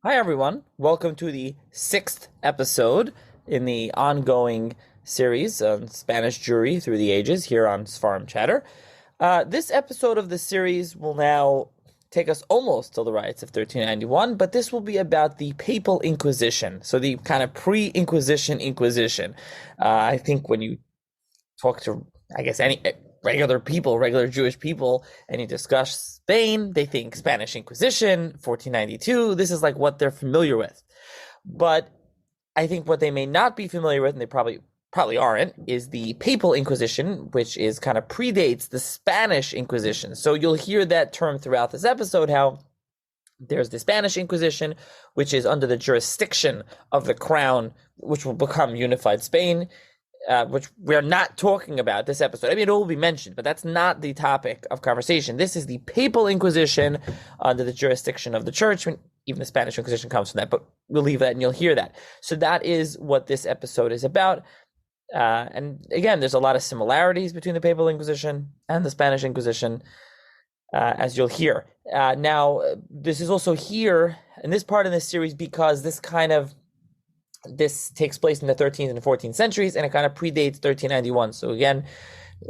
Hi, everyone. Welcome to the sixth episode in the ongoing series on Spanish Jewry through the ages here on Sfarim Chatter. This episode of the series will now take us almost to the riots of 1391, but this will be about the Papal Inquisition, so the kind of pre-Inquisition Inquisition. I think when you talk to, I guess, any regular Jewish people, and you discuss Spain, they think Spanish Inquisition, 1492. This is like what they're familiar with. But I think what they may not be familiar with, and they probably aren't, is the Papal Inquisition, which is kind of predates the Spanish Inquisition. So you'll hear that term throughout this episode, how there's the Spanish Inquisition, which is under the jurisdiction of the crown, which will become unified Spain. Which we're not talking about this episode. I mean, it will be mentioned, but that's not the topic of conversation. This is the Papal Inquisition under the jurisdiction of the Church. Even the Spanish Inquisition comes from that, but we'll leave that and you'll hear that. So that is what this episode is about. And again, there's a lot of similarities between the Papal Inquisition and the Spanish Inquisition, as you'll hear. Now, this is also here in this part of this series because this takes place in the 13th and 14th centuries, and it kind of predates 1391. So again,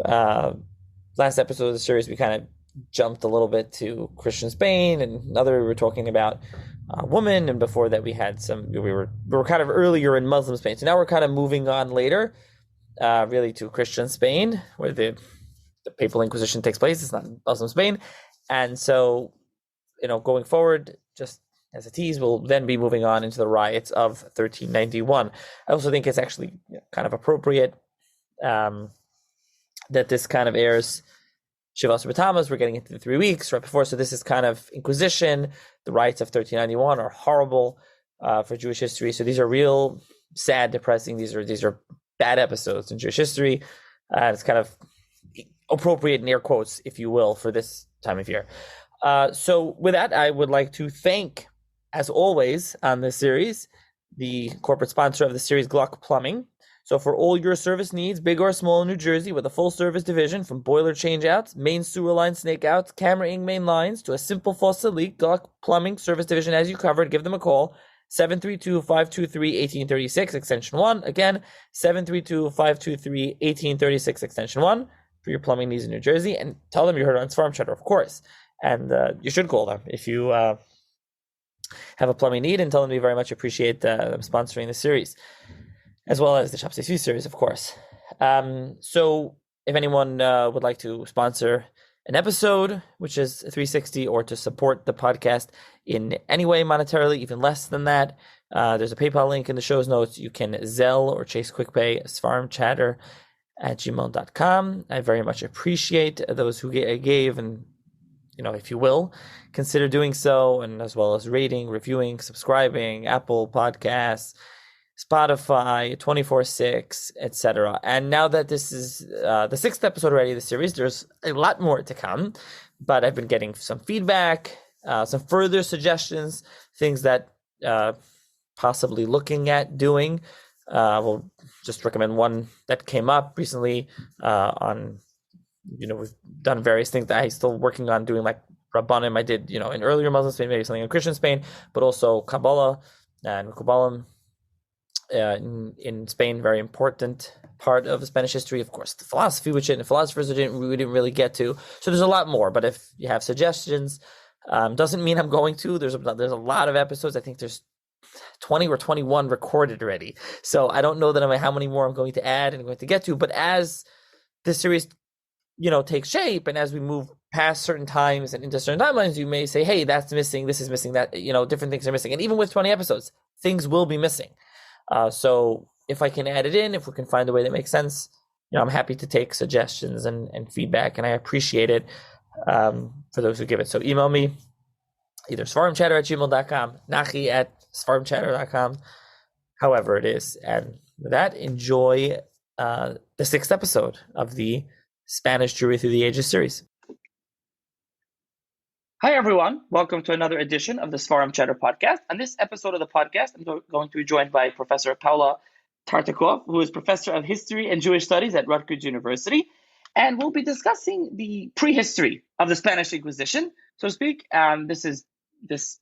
last episode of the series, we kind of jumped a little bit to Christian Spain, and we were talking about women, and before that we were kind of earlier in Muslim Spain. So now we're kind of moving on later, really to Christian Spain, where the Papal Inquisition takes place. It's not Muslim Spain, and so going forward, just as a tease, we'll then be moving on into the riots of 1391. I also think it's actually kind of appropriate that this kind of airs Shivas B'Tammuz. We're getting into the 3 weeks right before, so this is kind of Inquisition. The riots of 1391 are horrible for Jewish history. So these are real sad, depressing. These are bad episodes in Jewish history. It's kind of appropriate in air quotes, if you will, for this time of year. So with that, I would like to thank, as always on this series, the corporate sponsor of the series, Gluck Plumbing. So for all your service needs, big or small, in New Jersey, with a full service division from boiler changeouts, main sewer line snakeouts, camera-ing main lines, to a simple faucet leak, Gluck Plumbing service division has you covered. Give them a call, 732-523-1836, extension 1. Again, 732-523-1836, extension 1, for your plumbing needs in New Jersey. And tell them you heard it on Sfarim Chatter, of course. And you should call them if you have a plumbing need, and tell them we very much appreciate them sponsoring the series, as well as the Shop View series, of course. So if anyone would like to sponsor an episode, which is 360, or to support the podcast in any way monetarily, even less than that, there's a PayPal link in the show's notes. You can Zelle or Chase QuickPay, svarmchatter@gmail.com. I very much appreciate those who gave, and if you will, consider doing so, and as well as rating, reviewing, subscribing, Apple Podcasts, Spotify, 24/6, etc. And now that this is the sixth episode already of the series, there's a lot more to come, but I've been getting some feedback, some further suggestions, things that possibly looking at doing. We'll just recommend one that came up recently on... we've done various things that I'm still working on doing, like Rabbanim. I did, in earlier Muslim Spain, maybe something in Christian Spain, but also Kabbalah and Kabbalah in Spain, very important part of Spanish history. Of course, the philosophy, which the philosophers we didn't really get to. So there's a lot more, but if you have suggestions, doesn't mean I'm going to. There's a lot of episodes. I think there's 20 or 21 recorded already. So I don't know how many more I'm going to add and going to get to, but as this series takes shape, and as we move past certain times and into certain timelines, you may say, hey, that's missing, this is missing, that, different things are missing. And even with 20 episodes, things will be missing. So if I can add it in, if we can find a way that makes sense, I'm happy to take suggestions and feedback, and I appreciate it for those who give it. So email me, either svarmchatter@gmail.com, nachi@svarmchatter.com, however it is. And with that, enjoy the sixth episode of the Spanish Jewry Through the Ages series. Hi, everyone. Welcome to another edition of the Sfarim Chatter podcast. On this episode of the podcast, I'm going to be joined by Professor Paola Tartakoff, who is Professor of History and Jewish Studies at Rutgers University. And we'll be discussing the prehistory of the Spanish Inquisition, so to speak. This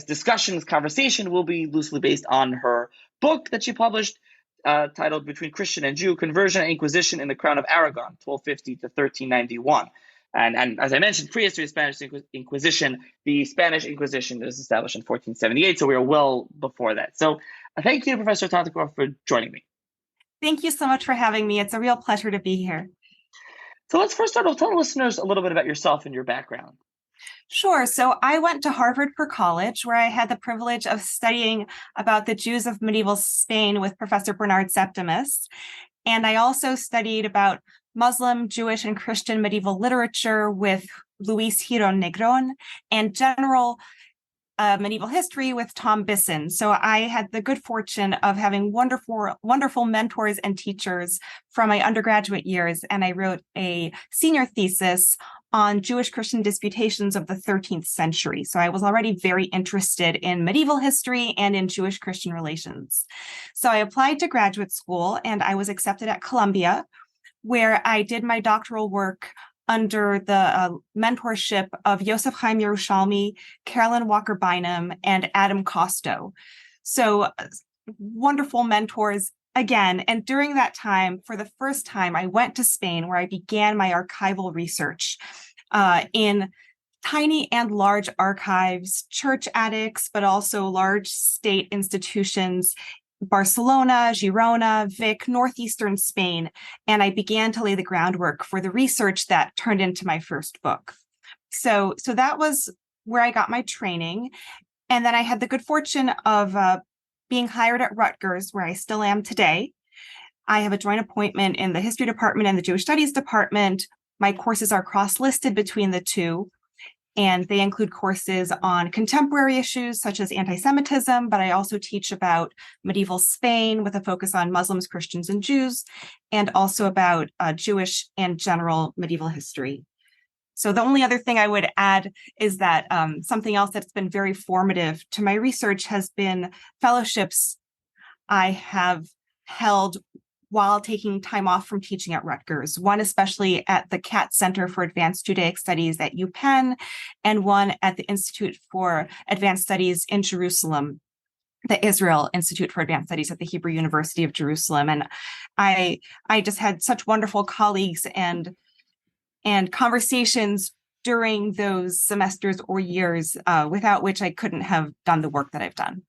discussions, conversation will be loosely based on her book that she published, titled Between Christian and Jew, Conversion and Inquisition in the Crown of Aragon, 1250 to 1391. And as I mentioned, prehistory of Spanish Inquisition, the Spanish Inquisition was established in 1478, so we are well before that. So thank you, Professor Tartakoff, for joining me. Thank you so much for having me. It's a real pleasure to be here. So let's first start off, tell listeners a little bit about yourself and your background. Sure. So I went to Harvard for college, where I had the privilege of studying about the Jews of medieval Spain with Professor Bernard Septimus. And I also studied about Muslim, Jewish, and Christian medieval literature with Luis Giron Negron, and general medieval history with Tom Bisson. So I had the good fortune of having wonderful mentors and teachers from my undergraduate years. And I wrote a senior thesis on Jewish Christian disputations of the 13th century. So I was already very interested in medieval history and in Jewish Christian relations. So I applied to graduate school and I was accepted at Columbia, where I did my doctoral work under the mentorship of Yosef Chaim Yerushalmi, Carolyn Walker Bynum, and Adam Costo. So wonderful mentors again. And during that time, for the first time, I went to Spain, where I began my archival research in tiny and large archives, church attics, but also large state institutions, Barcelona, Girona, Vic, northeastern Spain, and I began to lay the groundwork for the research that turned into my first book. So that was where I got my training. And then I had the good fortune of being hired at Rutgers, where I still am today. I have a joint appointment in the history department and the Jewish studies department. My courses are cross-listed between the two, and they include courses on contemporary issues such as anti-Semitism, but I also teach about medieval Spain with a focus on Muslims, Christians, and Jews, and also about Jewish and general medieval history. So the only other thing I would add is that something else that's been very formative to my research has been fellowships I have held while taking time off from teaching at Rutgers, one especially at the Katz Center for Advanced Judaic Studies at UPenn, and one at the Institute for Advanced Studies in Jerusalem, the Israel Institute for Advanced Studies at the Hebrew University of Jerusalem. And I just had such wonderful colleagues and conversations during those semesters or years, without which I couldn't have done the work that I've done.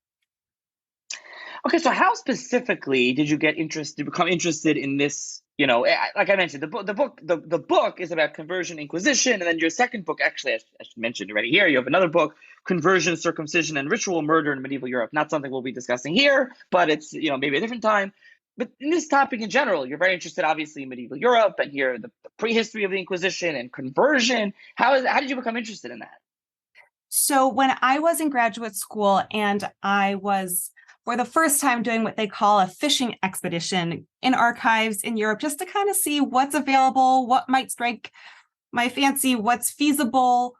Okay, so how specifically did you become interested in this? Like I mentioned, the book is about conversion, Inquisition, and then your second book, actually, I should mention it right here. You have another book, Conversion, Circumcision, and Ritual Murder in Medieval Europe. Not something we'll be discussing here, but it's maybe a different time. But in this topic in general, you're very interested, obviously, in medieval Europe, and here the prehistory of the Inquisition and conversion. How did you become interested in that? So when I was in graduate school and I was, for the first time, doing what they call a fishing expedition in archives in Europe, just to kind of see what's available, what might strike my fancy, what's feasible,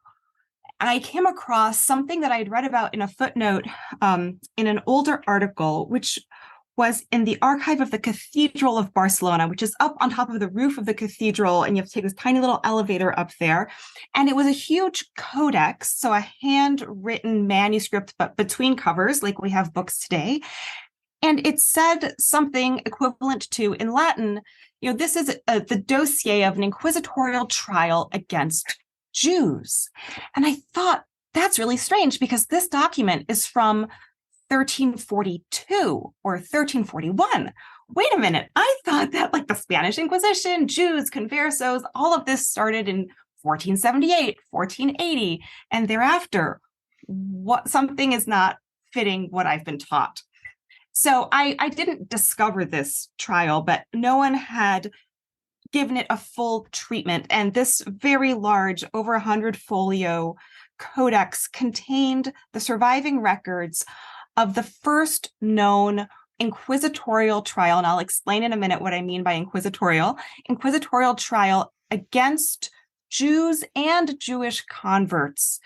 I came across something that I had read about in a footnote in an older article, which was in the archive of the Cathedral of Barcelona, which is up on top of the roof of the cathedral, and you have to take this tiny little elevator up there. And it was a huge codex, so a handwritten manuscript, but between covers, like we have books today. And it said something equivalent to, in Latin, this is the dossier of an inquisitorial trial against Jews. And I thought, that's really strange, because this document is from 1342 or 1341. Wait a minute. I thought that like the Spanish Inquisition, Jews, conversos, all of this started in 1478, 1480, and thereafter. Something is not fitting what I've been taught. So I didn't discover this trial, but no one had given it a full treatment. And this very large, over 100 folio codex contained the surviving records of the first known inquisitorial trial, and I'll explain in a minute what I mean by inquisitorial trial against Jews and Jewish converts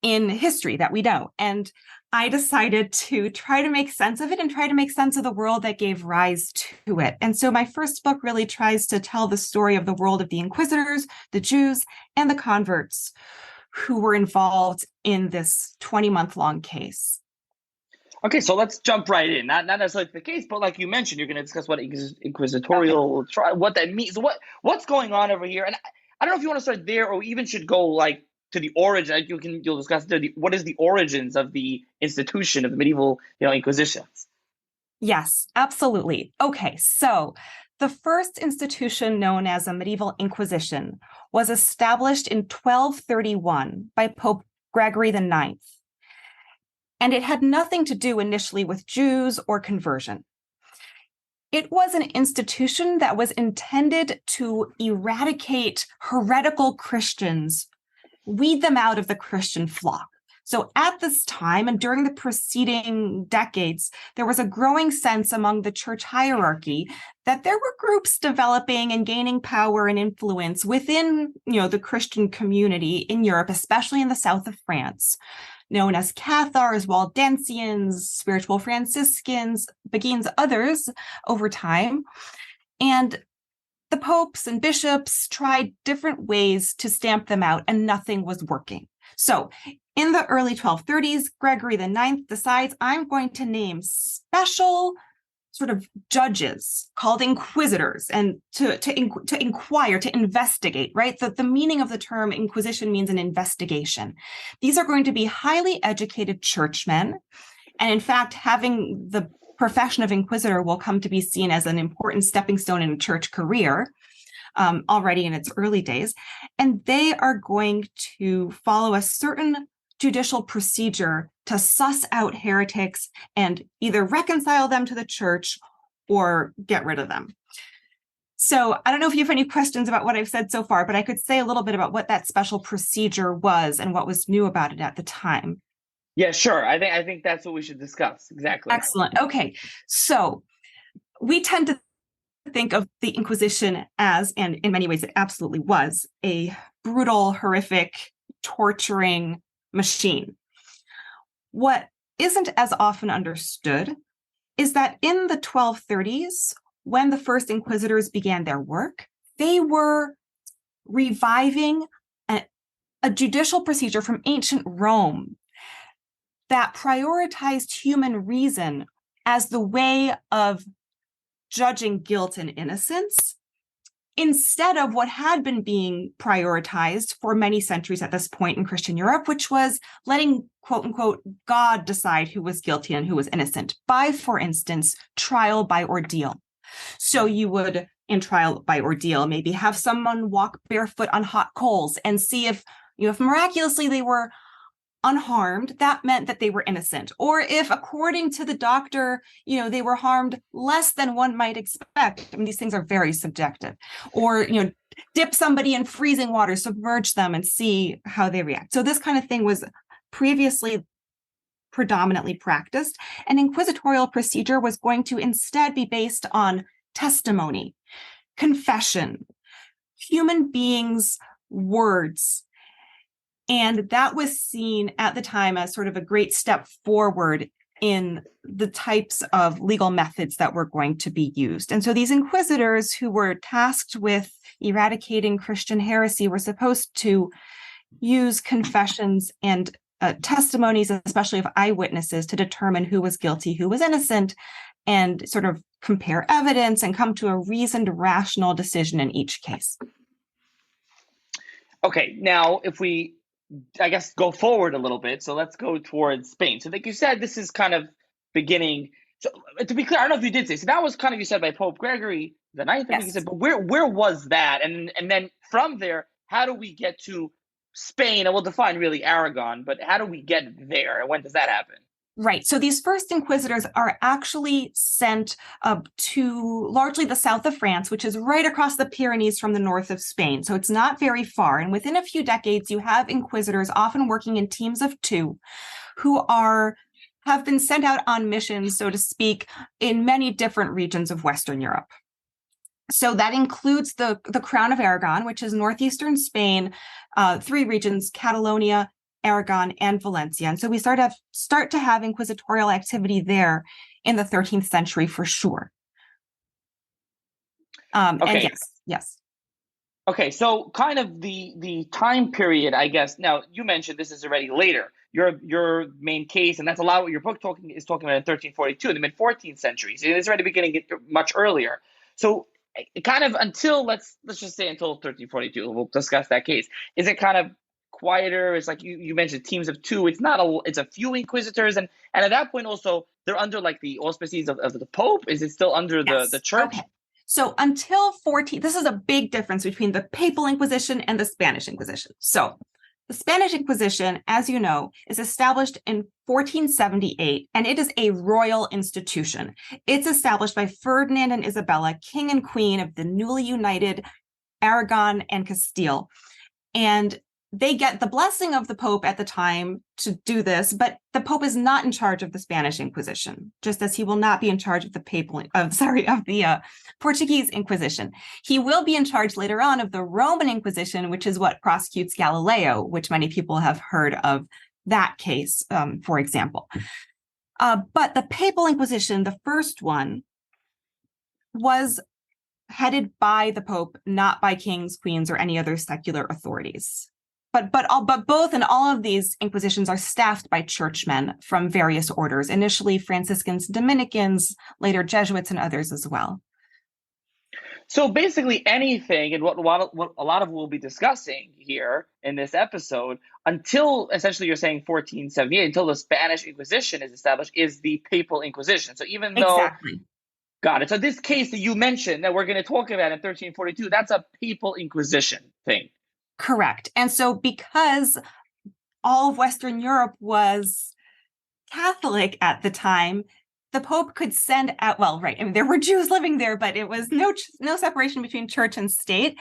in history that we know. And I decided to try to make sense of it and try to make sense of the world that gave rise to it. And so my first book really tries to tell the story of the world of the inquisitors, the Jews, and the converts who were involved in this 20-month-long case. Okay, so let's jump right in. Not necessarily the case, but like you mentioned, you're going to discuss what inquisitorial trial, what that means, what's going on over here. And I don't know if you want to start there, or we even should go like to the origin. Like you'll discuss what is the origins of the institution of the medieval, Inquisitions. Yes, absolutely. Okay, so the first institution known as a medieval Inquisition was established in 1231 by Pope Gregory IX. And it had nothing to do initially with Jews or conversion. It was an institution that was intended to eradicate heretical Christians, weed them out of the Christian flock. So at this time and during the preceding decades, there was a growing sense among the church hierarchy that there were groups developing and gaining power and influence within, the Christian community in Europe, especially in the south of France, known as Cathars, Waldensians, spiritual Franciscans, Beguines, others over time. And the popes and bishops tried different ways to stamp them out, and nothing was working. So in the early 1230s, Gregory IX decides, I'm going to name special sort of judges called inquisitors, and to inquire, to investigate, right? The meaning of the term inquisition means an investigation. These are going to be highly educated churchmen. And in fact, having the profession of inquisitor will come to be seen as an important stepping stone in a church career already in its early days. And they are going to follow a certain judicial procedure to suss out heretics and either reconcile them to the church or get rid of them. So I don't know if you have any questions about what I've said so far, but I could say a little bit about what that special procedure was and what was new about it at the time. Yeah, sure. I think that's what we should discuss. Exactly. Excellent. Okay. So we tend to think of the Inquisition as, and in many ways it absolutely was, a brutal, horrific, torturing machine. What isn't as often understood is that in the 1230s, when the first inquisitors began their work, they were reviving a judicial procedure from ancient Rome that prioritized human reason as the way of judging guilt and innocence, instead of what had been being prioritized for many centuries at this point in Christian Europe, which was letting, quote unquote, God decide who was guilty and who was innocent by, for instance, trial by ordeal. So you would, in trial by ordeal, maybe have someone walk barefoot on hot coals and see if miraculously they were unharmed, that meant that they were innocent. Or if, according to the doctor, they were harmed less than one might expect. I mean, these things are very subjective. Or, dip somebody in freezing water, submerge them and see how they react. So this kind of thing was previously predominantly practiced. An inquisitorial procedure was going to instead be based on testimony, confession, human beings' words. And that was seen at the time as sort of a great step forward in the types of legal methods that were going to be used. And so these inquisitors who were tasked with eradicating Christian heresy were supposed to use confessions and testimonies, especially of eyewitnesses, to determine who was guilty, who was innocent, and sort of compare evidence and come to a reasoned, rational decision in each case. Okay, now if we go forward a little bit. So let's go towards Spain. So like you said, this is kind of beginning. So to be clear, I don't know if you did say, so that was kind of, you said, by Pope Gregory the Ninth, I think you said, but where was that? And then from there, how do we get to Spain? And we'll define really Aragon, but how do we get there? And when does that happen? Right. So these first inquisitors are actually sent to largely the south of France, which is right across the Pyrenees from the north of Spain. So it's not very far. And within a few decades, you have inquisitors often working in teams of two who have been sent out on missions, so to speak, in many different regions of Western Europe. So that includes the Crown of Aragon, which is northeastern Spain, three regions: Catalonia, Aragon, and Valencia. And so we start to have inquisitorial activity there in the 13th century for sure. Okay. And yes. Okay, so kind of the time period, I guess. Now you mentioned this is already later. Your main case, and that's a lot what your book talking about in 1342, in the mid 14th century. So it's already beginning much earlier. So kind of until let's just say until 1342, we'll discuss that case. Is it kind of quieter? It's like you mentioned teams of two. It's a few inquisitors, and at that point also they're under like the auspices of the Pope. Is it still under the church? Okay. So until this is a big difference between the Papal Inquisition and the Spanish Inquisition. So the Spanish Inquisition, as you know, is established in 1478, and it is a royal institution. It's established by Ferdinand and Isabella, king and queen of the newly united Aragon and Castile. And they get the blessing of the Pope at the time to do this, but the Pope is not in charge of the Spanish Inquisition, just as he will not be in charge of the Portuguese Inquisition. He will be in charge later on of the Roman Inquisition, which is what prosecutes Galileo, which many people have heard of that case, for example. But the Papal Inquisition, the first one, was headed by the Pope, not by kings, queens, or any other secular authorities. But both and all of these inquisitions are staffed by churchmen from various orders, initially Franciscans, Dominicans, later Jesuits, and others as well. So basically anything, and what a lot of we'll be discussing here in this episode, until essentially you're saying 1478, until the Spanish Inquisition is established, is the Papal Inquisition. So even though... Exactly. Got it. So this case that you mentioned that we're going to talk about in 1342, that's a Papal Inquisition thing. Correct. And so because all of Western Europe was Catholic at the time, the Pope could send out, well, right, I mean, there were Jews living there, but it was no separation between church and state.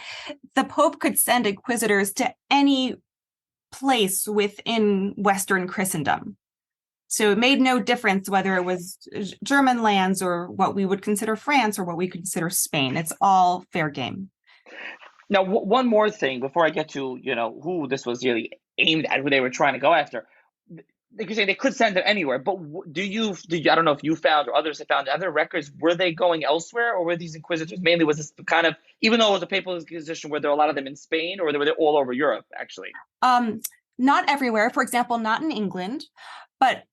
The Pope could send inquisitors to any place within Western Christendom. So it made no difference whether it was German lands or what we would consider France or what we consider Spain. It's all fair game. Now, one more thing before I get to, who this was really aimed at, who they were trying to go after. Like you're saying, they could send them anywhere, but I don't know if you found or others have found other records, were they going elsewhere, or were these inquisitors mainly, was this kind of, even though it was a Papal Inquisition, were there a lot of them in Spain, or were they all over Europe, actually? Not everywhere. For example, not in England, but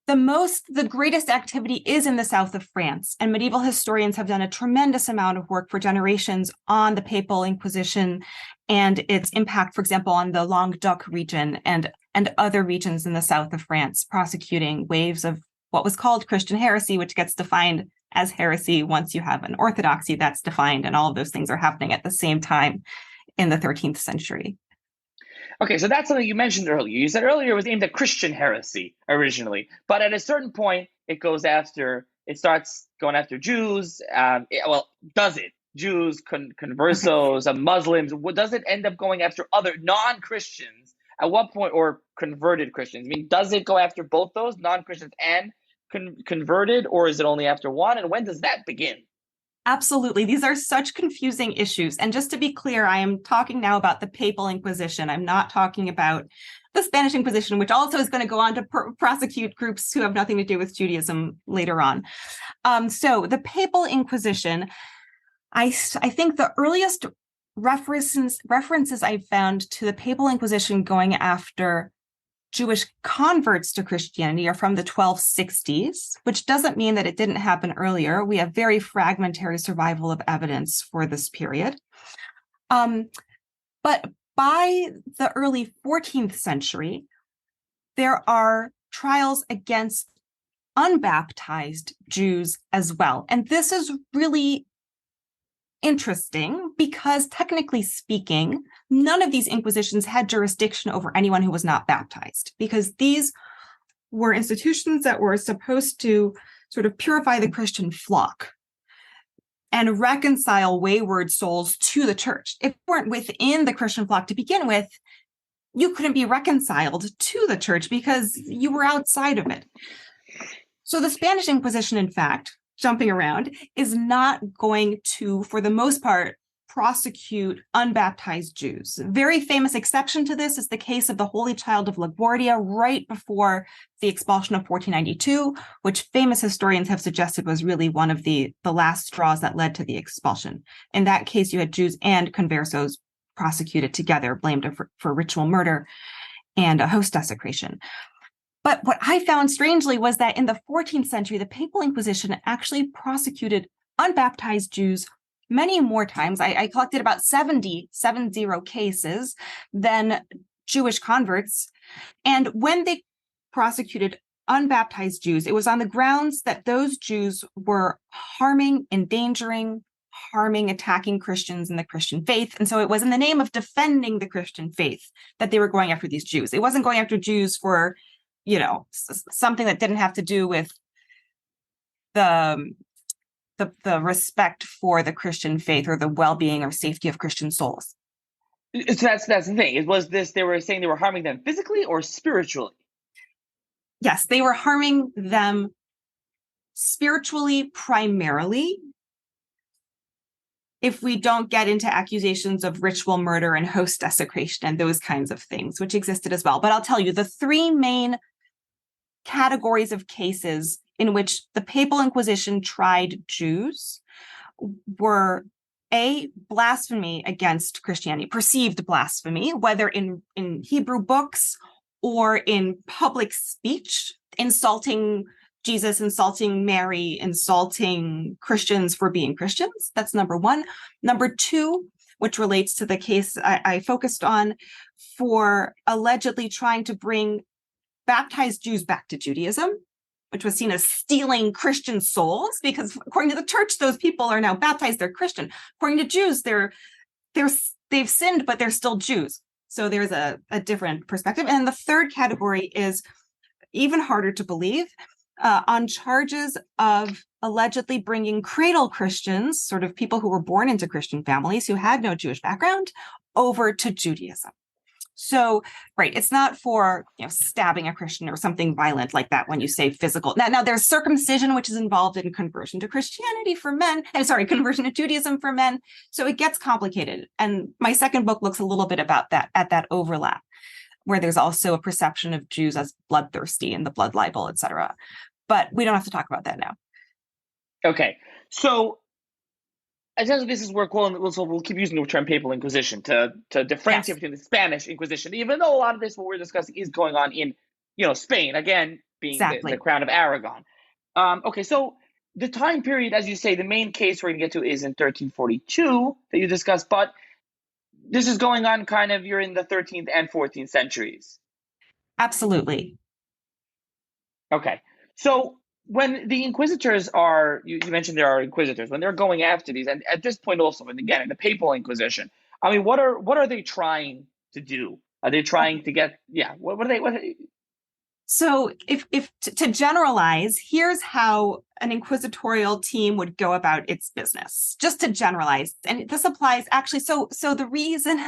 the greatest activity is in the south of France, and medieval historians have done a tremendous amount of work for generations on the Papal Inquisition and its impact, for example, on the Languedoc region and other regions in the south of France, prosecuting waves of what was called Christian heresy, which gets defined as heresy once you have an orthodoxy that's defined, and all of those things are happening at the same time in the 13th century. Okay, so that's something you mentioned earlier. You said earlier it was aimed at Christian heresy originally, but at a certain point, it starts going after Jews. Does it? Jews, conversos, Muslims. Does it end up going after other non-Christians at what point, or converted Christians? I mean, does it go after both those, non-Christians and converted, or is it only after one? And when does that begin? Absolutely. These are such confusing issues. And just to be clear, I am talking now about the Papal Inquisition. I'm not talking about the Spanish Inquisition, which also is going to go on to prosecute groups who have nothing to do with Judaism later on. So the Papal Inquisition, I think the earliest references I found to the Papal Inquisition going after Jewish converts to Christianity are from the 1260s, which doesn't mean that it didn't happen earlier. We have very fragmentary survival of evidence for this period. But by the early 14th century, there are trials against unbaptized Jews as well. And this is really interesting because, technically speaking, none of these inquisitions had jurisdiction over anyone who was not baptized, because these were institutions that were supposed to sort of purify the Christian flock and reconcile wayward souls to the church. If you weren't within the Christian flock to begin with, you couldn't be reconciled to the church because you were outside of it. So the Spanish Inquisition, in fact, jumping around, is not going to, for the most part, prosecute unbaptized Jews. A very famous exception to this is the case of the Holy Child of LaGuardia right before the expulsion of 1492, which famous historians have suggested was really one of the last straws that led to the expulsion. In that case, you had Jews and conversos prosecuted together, blamed for ritual murder and host desecration. But what I found strangely was that in the 14th century, the Papal Inquisition actually prosecuted unbaptized Jews many more times. I collected about 70 cases than Jewish converts. And when they prosecuted unbaptized Jews, it was on the grounds that those Jews were harming, endangering, attacking Christians and the Christian faith. And so it was in the name of defending the Christian faith that they were going after these Jews. It wasn't going after Jews for, something that didn't have to do with the respect for the Christian faith or the well-being or safety of Christian souls. So that's the thing. They were saying they were harming them physically or spiritually? Yes, they were harming them spiritually primarily, if we don't get into accusations of ritual murder and host desecration and those kinds of things, which existed as well. But I'll tell you, the three main categories of cases in which the Papal Inquisition tried Jews were A, blasphemy against Christianity, perceived blasphemy, whether in Hebrew books or in public speech, insulting Jesus, insulting Mary, insulting Christians for being Christians. That's number one. Number two, which relates to the case I focused on, for allegedly trying to bring baptized Jews back to Judaism, which was seen as stealing Christian souls, because according to the church, those people are now baptized, they're Christian. According to Jews, they've sinned, but they're still Jews. So there's a different perspective. And the third category is even harder to believe, on charges of allegedly bringing cradle Christians, sort of people who were born into Christian families who had no Jewish background, over to Judaism. So, right, it's not for stabbing a Christian or something violent like that when you say physical. Now there's circumcision, which is involved in conversion to Christianity for men, conversion to Judaism for men. So it gets complicated. And my second book looks a little bit about that, at that overlap, where there's also a perception of Jews as bloodthirsty in the blood libel, etc. But we don't have to talk about that now. Okay, so essentially this is where we'll keep using the term Papal Inquisition to differentiate between the Spanish Inquisition, even though a lot of this, what we're discussing, is going on in Spain, again, being the Crown of Aragon. Okay, so the time period, as you say, the main case we're going to get to is in 1342 that you discussed, but this is going on kind of, you're in the 13th and 14th centuries. Absolutely. Okay, so when the inquisitors are, you mentioned there are inquisitors, when they're going after these, and at this point also, and again, in the Papal Inquisition, I mean, what are they trying to do? Are they trying to get, what are they? So if to generalize, here's how an inquisitorial team would go about its business, just to generalize. And this applies actually, so the reason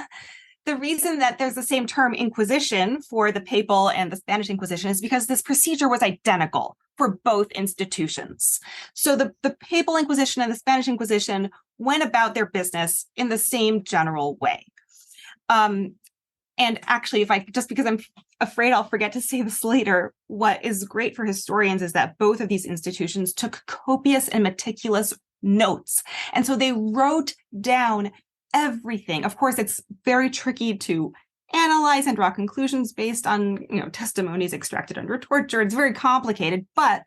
that there's the same term Inquisition for the Papal and the Spanish Inquisition is because this procedure was identical for both institutions. So the Papal Inquisition and the Spanish Inquisition went about their business in the same general way. And actually, because I'm afraid I'll forget to say this later, what is great for historians is that both of these institutions took copious and meticulous notes. And so they wrote down everything. Of course, it's very tricky to analyze and draw conclusions based on testimonies extracted under torture. It's very complicated, but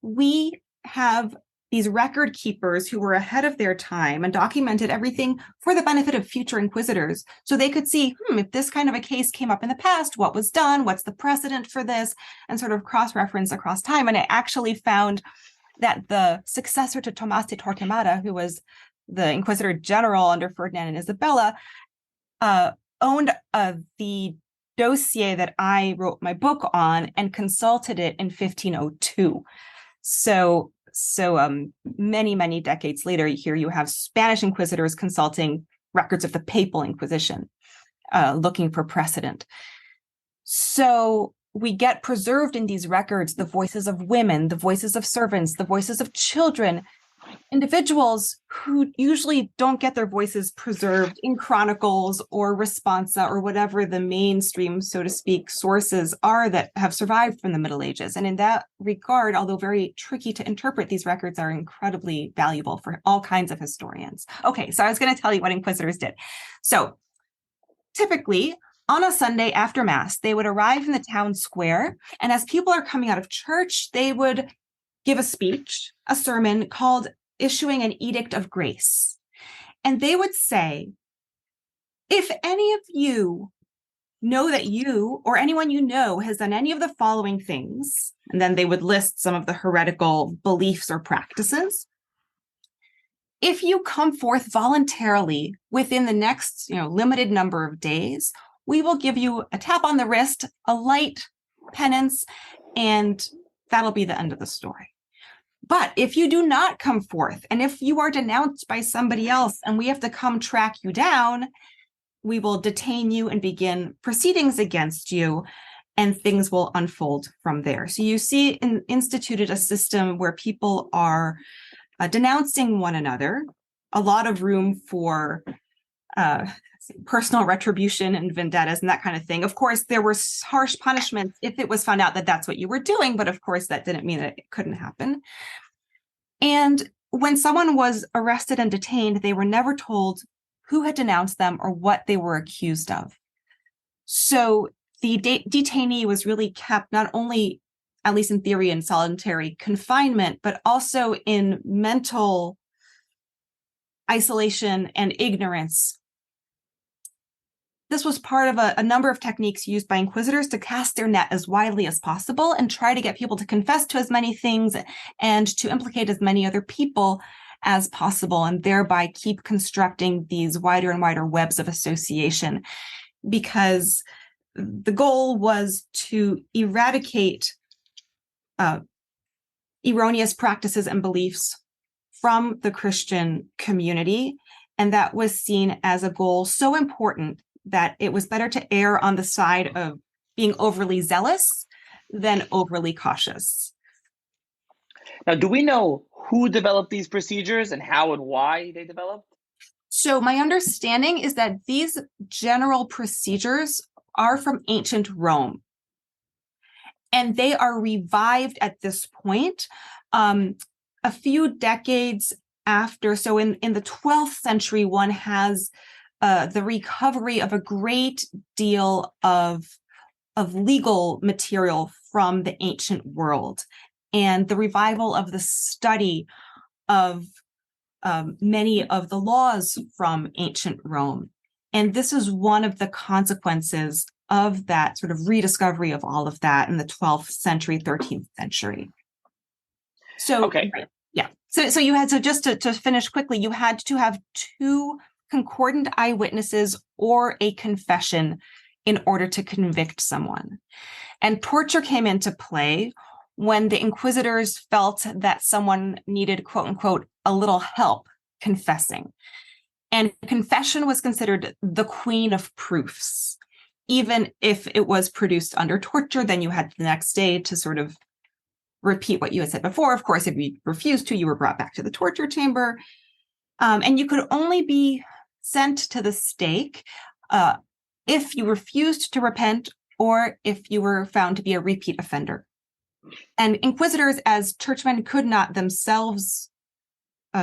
we have these record keepers who were ahead of their time and documented everything for the benefit of future inquisitors, so they could see, if this kind of a case came up in the past, what was done, what's the precedent for this, and sort of cross-reference across time. And I actually found that the successor to Tomás de Torquemada, who was the Inquisitor General under Ferdinand and Isabella, owned the dossier that I wrote my book on and consulted it in 1502. So many, many decades later, here you have Spanish inquisitors consulting records of the Papal Inquisition, looking for precedent. So we get preserved in these records the voices of women, the voices of servants, the voices of children, individuals who usually don't get their voices preserved in chronicles or responsa or whatever the mainstream, so to speak, sources are that have survived from the Middle Ages. And in that regard, although very tricky to interpret, these records are incredibly valuable for all kinds of historians. Okay, so I was going to tell you what inquisitors did. So typically on a Sunday after Mass, they would arrive in the town square. And as people are coming out of church, they would give a speech, a sermon called Issuing an Edict of Grace. And they would say, if any of you know that you or anyone you know has done any of the following things, and then they would list some of the heretical beliefs or practices. If you come forth voluntarily within the next, limited number of days, we will give you a tap on the wrist, a light penance, and that'll be the end of the story. But if you do not come forth, and if you are denounced by somebody else and we have to come track you down, we will detain you and begin proceedings against you, and things will unfold from there. So you see instituted a system where people are denouncing one another, a lot of room for personal retribution and vendettas and that kind of thing. Of course, there were harsh punishments if it was found out that that's what you were doing, but of course that didn't mean that it couldn't happen. And when someone was arrested and detained, they were never told who had denounced them or what they were accused of. So the detainee was really kept not only, at least in theory, in solitary confinement, but also in mental isolation and ignorance. This was part of a number of techniques used by inquisitors to cast their net as widely as possible and try to get people to confess to as many things and to implicate as many other people as possible, and thereby keep constructing these wider and wider webs of association, because the goal was to eradicate erroneous practices and beliefs from the Christian community. And that was seen as a goal so important that it was better to err on the side of being overly zealous than overly cautious. Now, do we know who developed these procedures and how and why they developed? So my understanding is that these general procedures are from ancient Rome. And they are revived at this point a few decades after. So in the 12th century, one has the recovery of a great deal of legal material from the ancient world, and the revival of the study of many of the laws from ancient Rome. And this is one of the consequences of that sort of rediscovery of all of that in the 12th century, 13th century. So, okay. Yeah. So you had, just to finish quickly, you had to have two concordant eyewitnesses or a confession in order to convict someone. And torture came into play when the inquisitors felt that someone needed, quote unquote, a little help confessing. And confession was considered the queen of proofs. Even if it was produced under torture, then you had the next day to sort of repeat what you had said before. Of course, if you refused to, you were brought back to the torture chamber. And you could only be sent to the stake if you refused to repent or if you were found to be a repeat offender. And inquisitors, as churchmen, could not themselves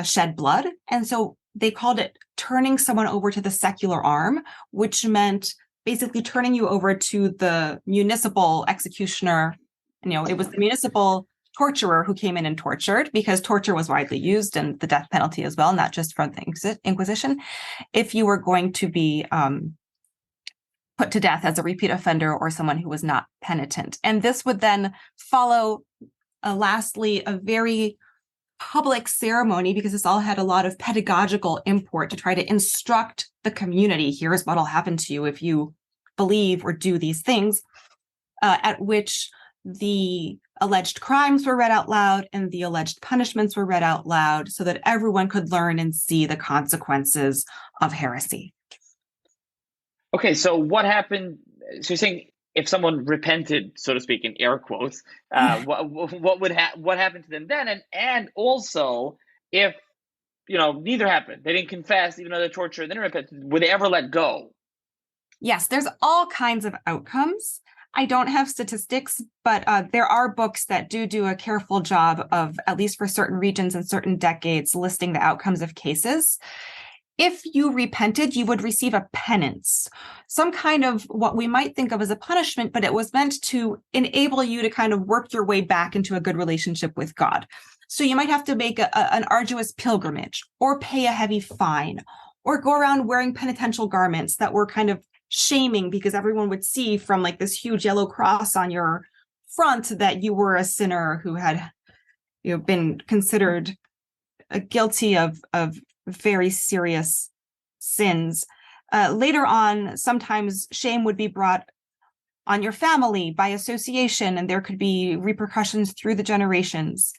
shed blood. And so they called it turning someone over to the secular arm, which meant basically turning you over to the municipal executioner. It was the municipal torturer who came in and tortured, because torture was widely used, and the death penalty as well, not just from the Inquisition, if you were going to be put to death as a repeat offender or someone who was not penitent. And this would then follow, lastly, a very public ceremony, because this all had a lot of pedagogical import to try to instruct the community. Here's what'll happen to you if you believe or do these things, at which the alleged crimes were read out loud and the alleged punishments were read out loud, so that everyone could learn and see the consequences of heresy. Okay, so what happened? So you're saying if someone repented, so to speak, in air quotes, what happened to them then? And also, if neither happened, they didn't confess, even though they're tortured, they didn't repent, would they ever let go? Yes, there's all kinds of outcomes. I don't have statistics, but there are books that do a careful job of, at least for certain regions and certain decades, listing the outcomes of cases. if you repented, you would receive a penance, some kind of what we might think of as a punishment, but it was meant to enable you to kind of work your way back into a good relationship with God. So you might have to make an arduous pilgrimage, or pay a heavy fine, or go around wearing penitential garments that were kind of shaming, because everyone would see from like this huge yellow cross on your front that you were a sinner who had, been considered guilty of very serious sins. Later on, sometimes shame would be brought on your family by association, and there could be repercussions through the generations.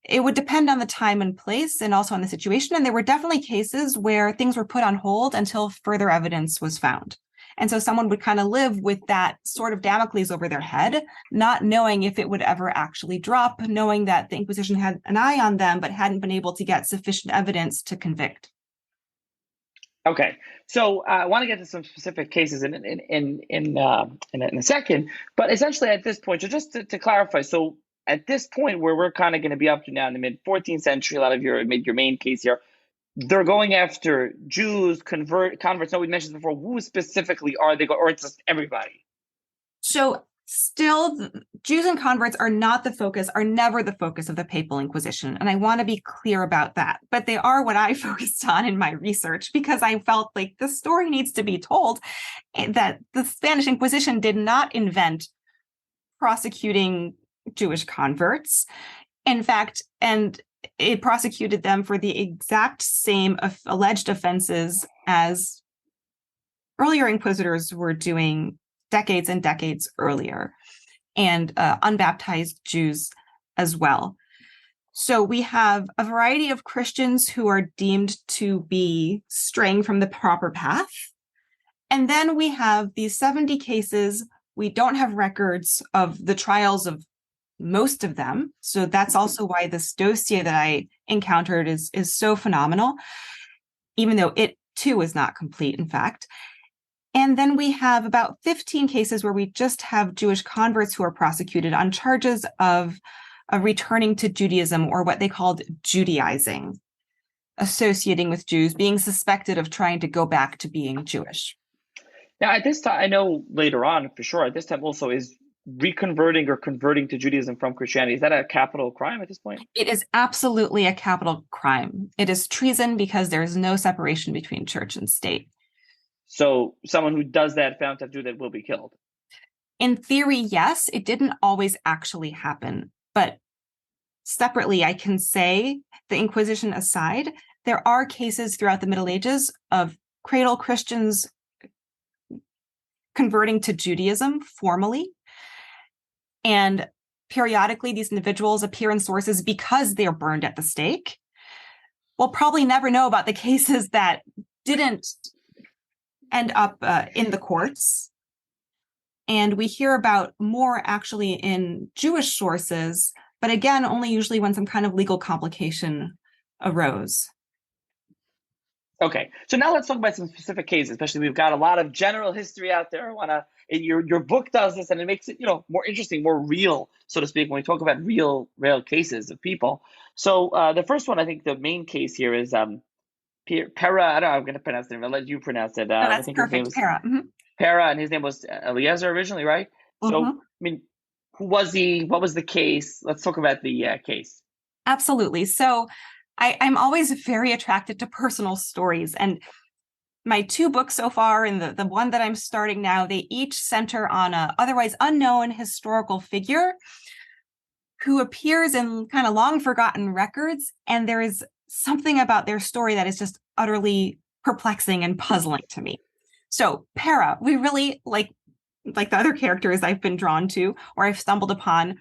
It would depend on the time and place, and also on the situation. And there were definitely cases where things were put on hold until further evidence was found. And so someone would kind of live with that sort of Damocles over their head, not knowing if it would ever actually drop, knowing that the Inquisition had an eye on them, but hadn't been able to get sufficient evidence to convict. Okay, so I want to get to some specific cases in a second, but essentially at this point, so just to clarify, so at this point where we're kind of going to be up to now in the mid 14th century, a lot of your main case here, they're going after Jews, converts. No, we mentioned before, who specifically are they, or it's just everybody? So still, Jews and converts are not the focus, are never the focus of the Papal Inquisition. And I want to be clear about that. But they are what I focused on in my research, because I felt like the story needs to be told, that the Spanish Inquisition did not invent prosecuting Jewish converts. In fact, and it prosecuted them for the exact same alleged offenses as earlier inquisitors were doing decades and decades earlier, and unbaptized Jews as well. So we have a variety of Christians who are deemed to be straying from the proper path. And then we have these 70 cases. We don't have records of the trials of most of them. So that's also why this dossier that I encountered is so phenomenal, even though it too is not complete, in fact. And then we have about 15 cases where we just have Jewish converts who are prosecuted on charges of returning to Judaism, or what they called Judaizing, associating with Jews, being suspected of trying to go back to being Jewish. Now, at this time, I know later on for sure, at this time also, is reconverting or converting to Judaism from Christianity, is that a capital crime at this point? It is absolutely a capital crime. It is treason, because there is no separation between church and state. So someone who does that, found to do that, will be killed? In theory, yes. It didn't always actually happen. But separately, I can say, the Inquisition aside, there are cases throughout the Middle Ages of cradle Christians converting to Judaism formally. And periodically, these individuals appear in sources because they're burned at the stake. We'll probably never know about the cases that didn't end up in the courts. And we hear about more actually in Jewish sources, but again, only usually when some kind of legal complication arose. Okay, so now let's talk about some specific cases. Especially, we've got a lot of general history out there. Your book does this, and it makes it more interesting, more real, so to speak, when we talk about real cases of people. So the first one, I think the main case here is Pera. I don't know how I'm going to pronounce the name. I'll let you pronounce it. No, that's I think perfect. his name was Pera. Mm-hmm. Pera, and his name was Eliezer originally, right? So, Mm-hmm. I mean, who was he? What was the case? Let's talk about the case. Absolutely. So I'm always very attracted to personal stories. And my two books so far, and the one that I'm starting now, they each center on a otherwise unknown historical figure who appears in kind of long forgotten records. And there is something about their story that is just utterly perplexing and puzzling to me. So Pera, we really like the other characters I've been drawn to, or I've stumbled upon,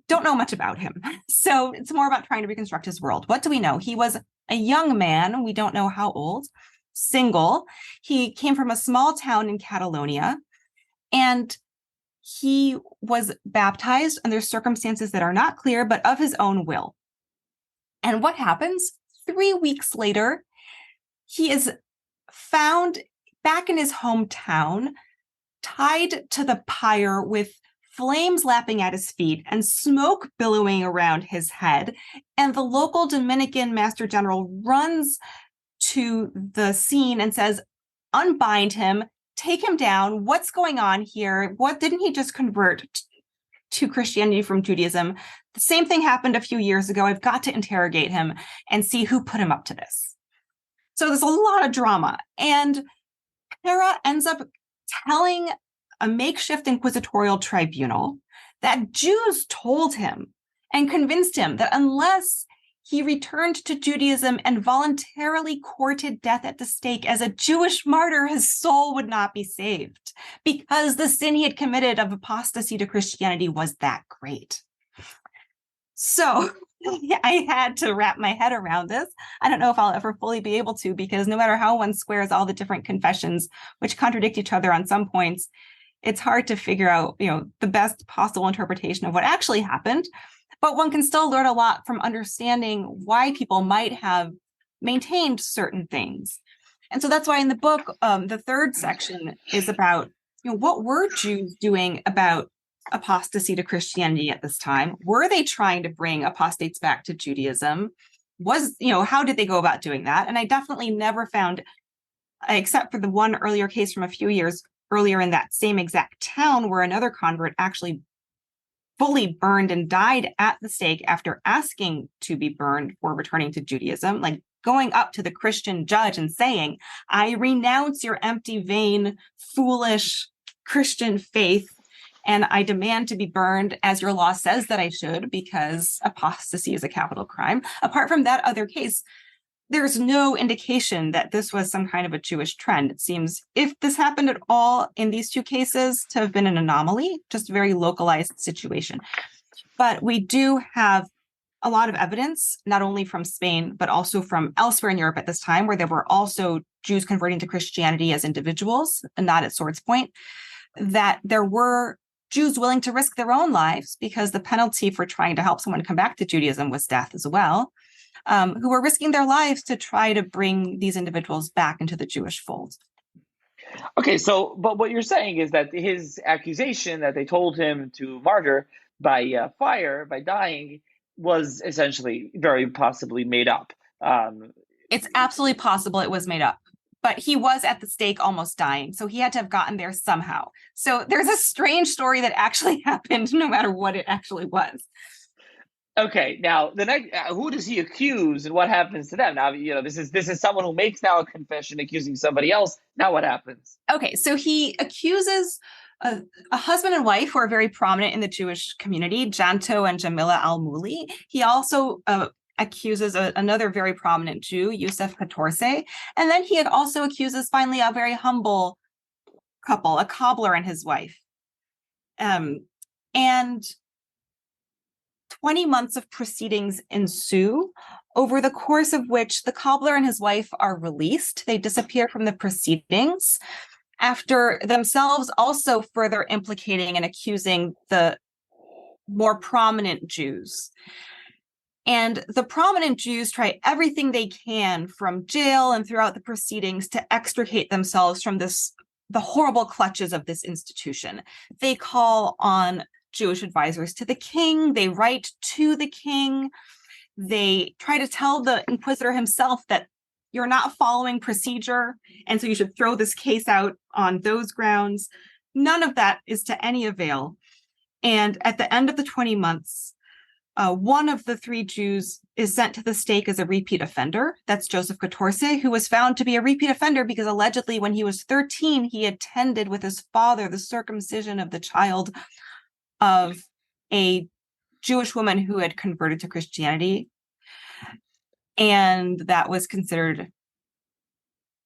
don't know much about him. So it's more about trying to reconstruct his world. What do we know? He was a young man. We don't know how old, single. He came from a small town in Catalonia, and he was baptized under circumstances that are not clear, but of his own will. And what happens? 3 weeks later, he is found back in his hometown, tied to the pyre with flames lapping at his feet and smoke billowing around his head. And the local Dominican Master General runs to the scene and says, unbind him, take him down. What's going on here? What didn't he just convert to Christianity from Judaism? The same thing happened a few years ago. I've got to interrogate him and see who put him up to this. So there's a lot of drama. And Para ends up telling a makeshift inquisitorial tribunal that Jews told him and convinced him that unless he returned to Judaism and voluntarily courted death at the stake as a Jewish martyr, his soul would not be saved because the sin he had committed of apostasy to Christianity was that great. So I had to wrap my head around this. I don't know if I'll ever fully be able to, because no matter how one squares all the different confessions, which contradict each other on some points, it's hard to figure out, the best possible interpretation of what actually happened. But one can still learn a lot from understanding why people might have maintained certain things. And so that's why in the book, the third section is about, what were Jews doing about apostasy to Christianity at this time? Were they trying to bring apostates back to Judaism? How did they go about doing that? And I definitely never found, except for the one earlier case from a few years earlier in that same exact town, where another convert actually fully burned and died at the stake after asking to be burned for returning to Judaism, like going up to the Christian judge and saying, I renounce your empty, vain, foolish Christian faith, and I demand to be burned as your law says that I should, because apostasy is a capital crime. Apart from that other case, there's no indication that this was some kind of a Jewish trend. It seems, if this happened at all in these two cases, to have been an anomaly, just a very localized situation. But we do have a lot of evidence, not only from Spain, but also from elsewhere in Europe at this time, where there were also Jews converting to Christianity as individuals, and not at Sword's Point, that there were Jews willing to risk their own lives, because the penalty for trying to help someone come back to Judaism was death as well, who were risking their lives to try to bring these individuals back into the Jewish fold. Okay, so, but what you're saying is that his accusation that they told him to martyr by fire, by dying, was essentially very possibly made up. It's absolutely possible it was made up. But he was at the stake almost dying, so he had to have gotten there somehow. So there's a strange story that actually happened, no matter what it actually was. Okay, now the next, who does he accuse, and what happens to them? Now, this is someone who makes now a confession accusing somebody else. Now, what happens? Okay, so he accuses a husband and wife who are very prominent in the Jewish community, Janto and Jamila al-Muli. He also accuses another very prominent Jew, Yusef Catorce. And then he also accuses, finally, a very humble couple, a cobbler and his wife. And 20 months of proceedings ensue, over the course of which the cobbler and his wife are released. They disappear from the proceedings, after themselves also further implicating and accusing the more prominent Jews. And the prominent Jews try everything they can from jail and throughout the proceedings to extricate themselves from the horrible clutches of this institution. They call on Jewish advisors to the king. They write to the king. They try to tell the inquisitor himself that you're not following procedure, and so you should throw this case out on those grounds. None of that is to any avail. And at the end of the 20 months, one of the three Jews is sent to the stake as a repeat offender. That's Joseph Catorce, who was found to be a repeat offender because allegedly when he was 13, he attended with his father the circumcision of the child of a Jewish woman who had converted to Christianity. And that was considered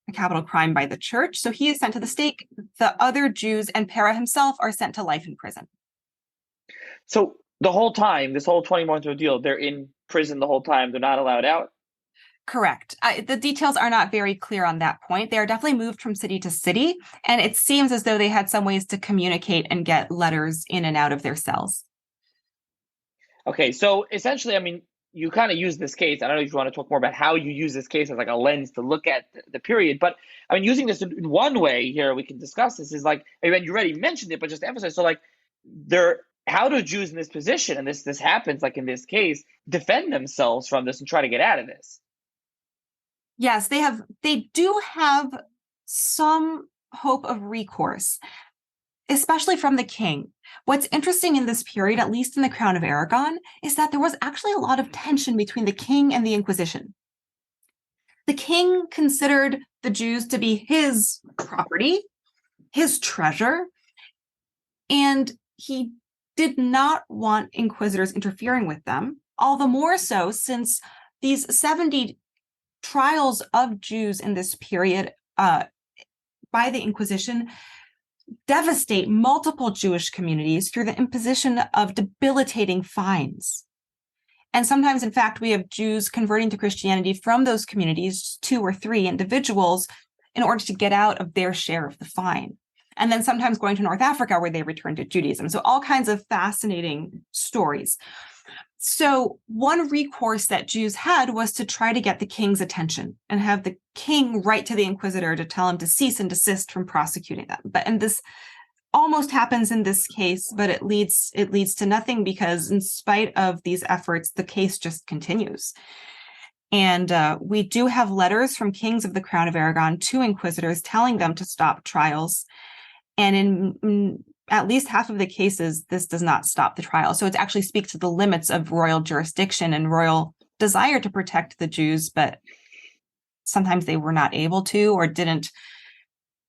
a capital crime by the church. So he is sent to the stake. The other Jews and Para himself are sent to life in prison. So the whole time, this whole 20-month ordeal, they're in prison the whole time. They're not allowed out? Correct. The details are not very clear on that point. They are definitely moved from city to city, and it seems as though they had some ways to communicate and get letters in and out of their cells. Okay, so essentially, I mean, you kind of use this case. I don't know if you want to talk more about how you use this case as like a lens to look at the period, but I mean, using this in one way here, we can discuss this, is like, I mean, you already mentioned it, but just to emphasize, so like, how do Jews in this position, and this happens like in this case, defend themselves from this and try to get out of this? Yes, they do have some hope of recourse, especially from the king. What's interesting in this period, at least in the Crown of Aragon, is that there was actually a lot of tension between the king and the Inquisition. The king considered the Jews to be his property, his treasure, and he did not want inquisitors interfering with them, all the more so since these 70 trials of Jews in this period by the Inquisition devastate multiple Jewish communities through the imposition of debilitating fines. And sometimes, in fact, we have Jews converting to Christianity from those communities, 2 or 3 individuals, in order to get out of their share of the fine. And then sometimes going to North Africa where they return to Judaism. So all kinds of fascinating stories. So one recourse that Jews had was to try to get the king's attention and have the king write to the inquisitor to tell him to cease and desist from prosecuting them. And this almost happens in this case, but it leads to nothing, because in spite of these efforts, the case just continues. And we do have letters from kings of the Crown of Aragon to inquisitors telling them to stop trials. And in at least half of the cases, this does not stop the trial. So it actually speaks to the limits of royal jurisdiction and royal desire to protect the Jews, but sometimes they were not able to, or didn't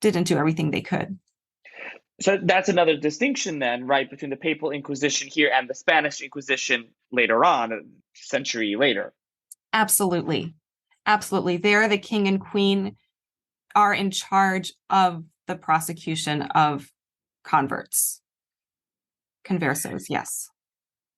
do everything they could. So that's another distinction then, right, between the Papal Inquisition here and the Spanish Inquisition later on, a century later. Absolutely. Absolutely. There, the king and queen are in charge of the prosecution of converts. Conversos, yes.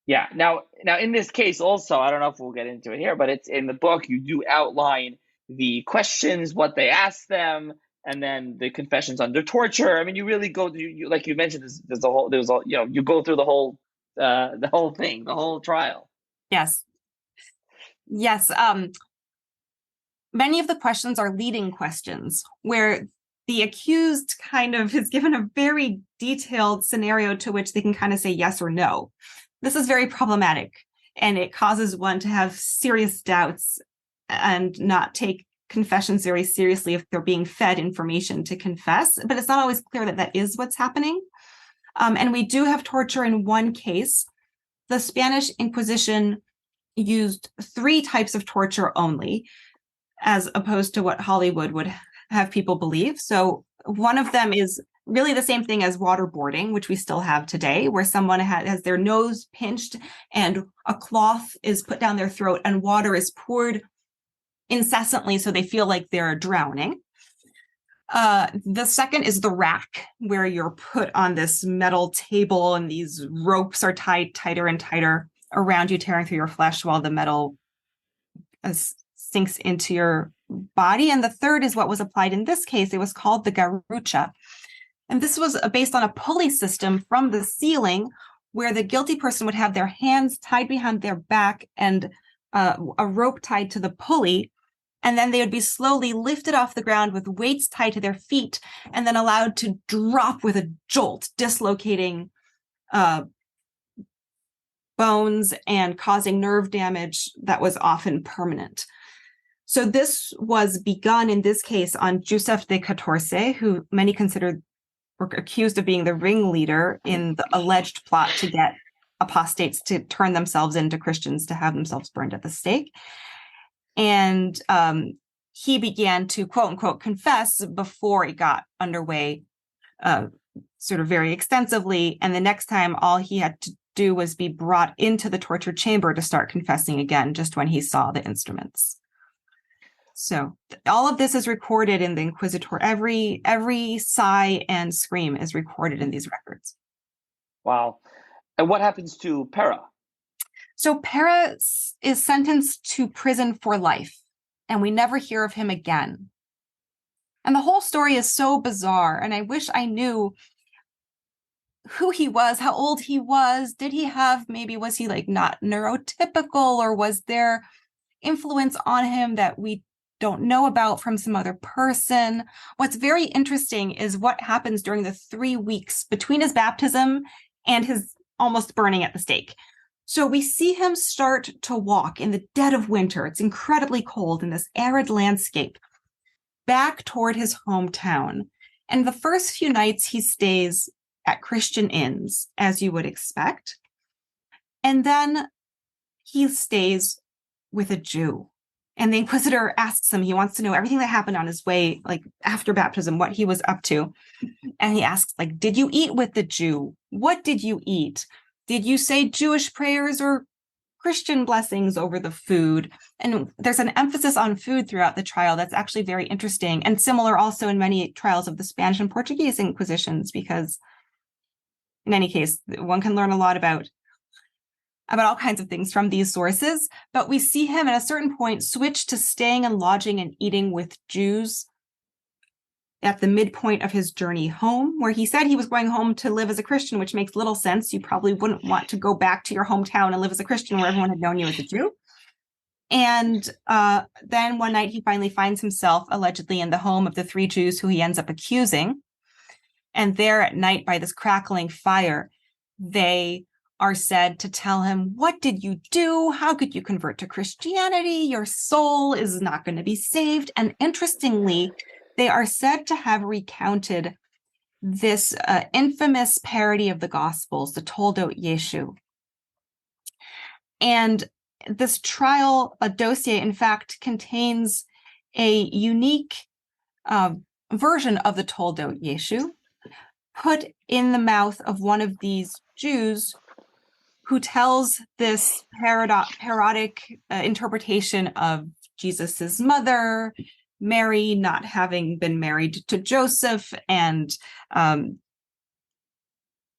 Yeah. Now, in this case also, I don't know if we'll get into it here, but it's in the book, you do outline the questions, what they ask them, and then the confessions under torture. I mean, you really go through, like you mentioned, you go through the whole thing, the whole trial. Yes. Many of the questions are leading questions where the accused kind of is given a very detailed scenario to which they can kind of say yes or no. This is very problematic, and it causes one to have serious doubts and not take confessions very seriously if they're being fed information to confess. But it's not always clear that that is what's happening. And we do have torture in one case. The Spanish Inquisition used 3 types of torture only, as opposed to what Hollywood would have people believe. So one of them is really the same thing as waterboarding, which we still have today, where someone has their nose pinched and a cloth is put down their throat and water is poured incessantly so they feel like they're drowning. The second is the rack, where you're put on this metal table and these ropes are tied tighter and tighter around you, tearing through your flesh while the metal sinks into your body. And the third is what was applied in this case. It was called the garrucha. And this was based on a pulley system from the ceiling, where the guilty person would have their hands tied behind their back and a rope tied to the pulley. And then they would be slowly lifted off the ground with weights tied to their feet and then allowed to drop with a jolt, dislocating bones and causing nerve damage that was often permanent. So this was begun in this case on Joseph de Catorce, who many considered were accused of being the ringleader in the alleged plot to get apostates to turn themselves into Christians, to have themselves burned at the stake. And he began to, quote unquote, confess before it got underway sort of very extensively. And the next time, all he had to do was be brought into the torture chamber to start confessing again, just when he saw the instruments. So all of this is recorded in the Inquisitor. Every sigh and scream is recorded in these records. Wow. And what happens to Pera? So Pera is sentenced to prison for life, and we never hear of him again. And the whole story is so bizarre, and I wish I knew who he was, how old he was. Was he like not neurotypical, or was there influence on him that we don't know about from some other person? What's very interesting is what happens during the 3 weeks between his baptism and his almost burning at the stake. So we see him start to walk in the dead of winter. It's incredibly cold in this arid landscape, back toward his hometown. And the first few nights he stays at Christian inns, as you would expect. And then he stays with a Jew. And the Inquisitor asks him, he wants to know everything that happened on his way, like after baptism, what he was up to. And he asks, like, did you eat with the Jew? What did you eat? Did you say Jewish prayers or Christian blessings over the food? And there's an emphasis on food throughout the trial that's actually very interesting, and similar also in many trials of the Spanish and Portuguese Inquisitions, because in any case, one can learn a lot about all kinds of things from these sources. But we see him at a certain point switch to staying and lodging and eating with Jews at the midpoint of his journey home, where he said he was going home to live as a Christian, which makes little sense. You probably wouldn't want to go back to your hometown and live as a Christian where everyone had known you as a Jew. And then one night he finally finds himself allegedly in the home of the 3 Jews who he ends up accusing. And there at night by this crackling fire, they are said to tell him, what did you do? How could you convert to Christianity? Your soul is not going to be saved. And interestingly, they are said to have recounted this infamous parody of the Gospels, the Toldot Yeshu. And this trial dossier, in fact, contains a unique version of the Toldot Yeshu put in the mouth of one of these Jews who tells this parodic interpretation of Jesus's mother, Mary not having been married to Joseph, and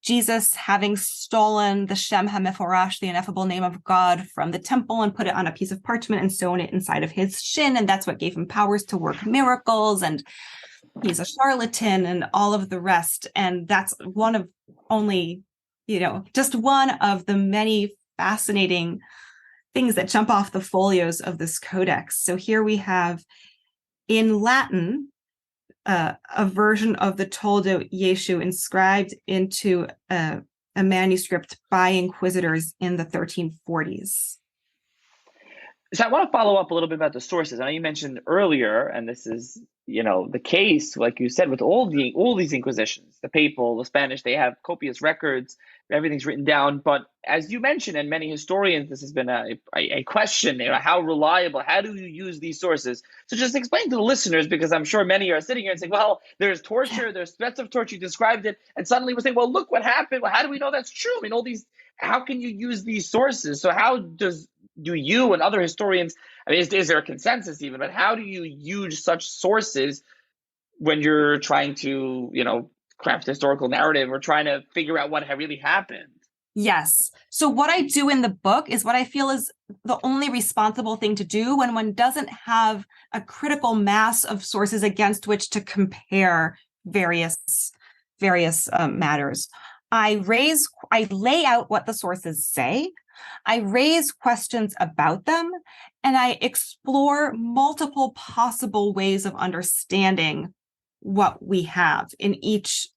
Jesus having stolen the Shem HaMeforash, the ineffable name of God, from the temple and put it on a piece of parchment and sewn it inside of his shin. And that's what gave him powers to work miracles. And he's a charlatan and all of the rest. And that's one of only, just one of the many fascinating things that jump off the folios of this codex. So here we have in Latin, a version of the Toldot Yeshu inscribed into a manuscript by inquisitors in the 1340s. So I want to follow up a little bit about the sources. I know you mentioned earlier, and this is, the case, like you said, with all these inquisitions, the papal, the Spanish, they have copious records, everything's written down. But as you mentioned, and many historians, this has been a question, how reliable, how do you use these sources? So just explain to the listeners, because I'm sure many are sitting here and saying, well, there's torture, there's threats of torture, you described it, and suddenly we're saying, well, look what happened. Well, how do we know that's true? I mean, all these, how can you use these sources? So how do you and other historians, I mean, is there a consensus even, but how do you use such sources when you're trying to, craft a historical narrative or trying to figure out what really happened? Yes. So what I do in the book is what I feel is the only responsible thing to do when one doesn't have a critical mass of sources against which to compare various matters. I lay out what the sources say. I raise questions about them, and I explore multiple possible ways of understanding what we have in each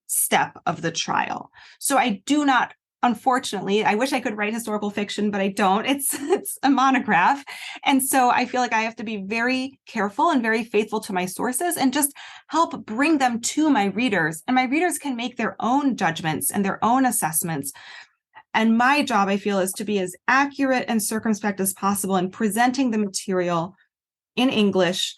step of the trial. So I do not, unfortunately, I wish I could write historical fiction, but I don't. It's a monograph. And so I feel like I have to be very careful and very faithful to my sources and just help bring them to my readers. And my readers can make their own judgments and their own assessments. And my job, I feel, is to be as accurate and circumspect as possible in presenting the material in English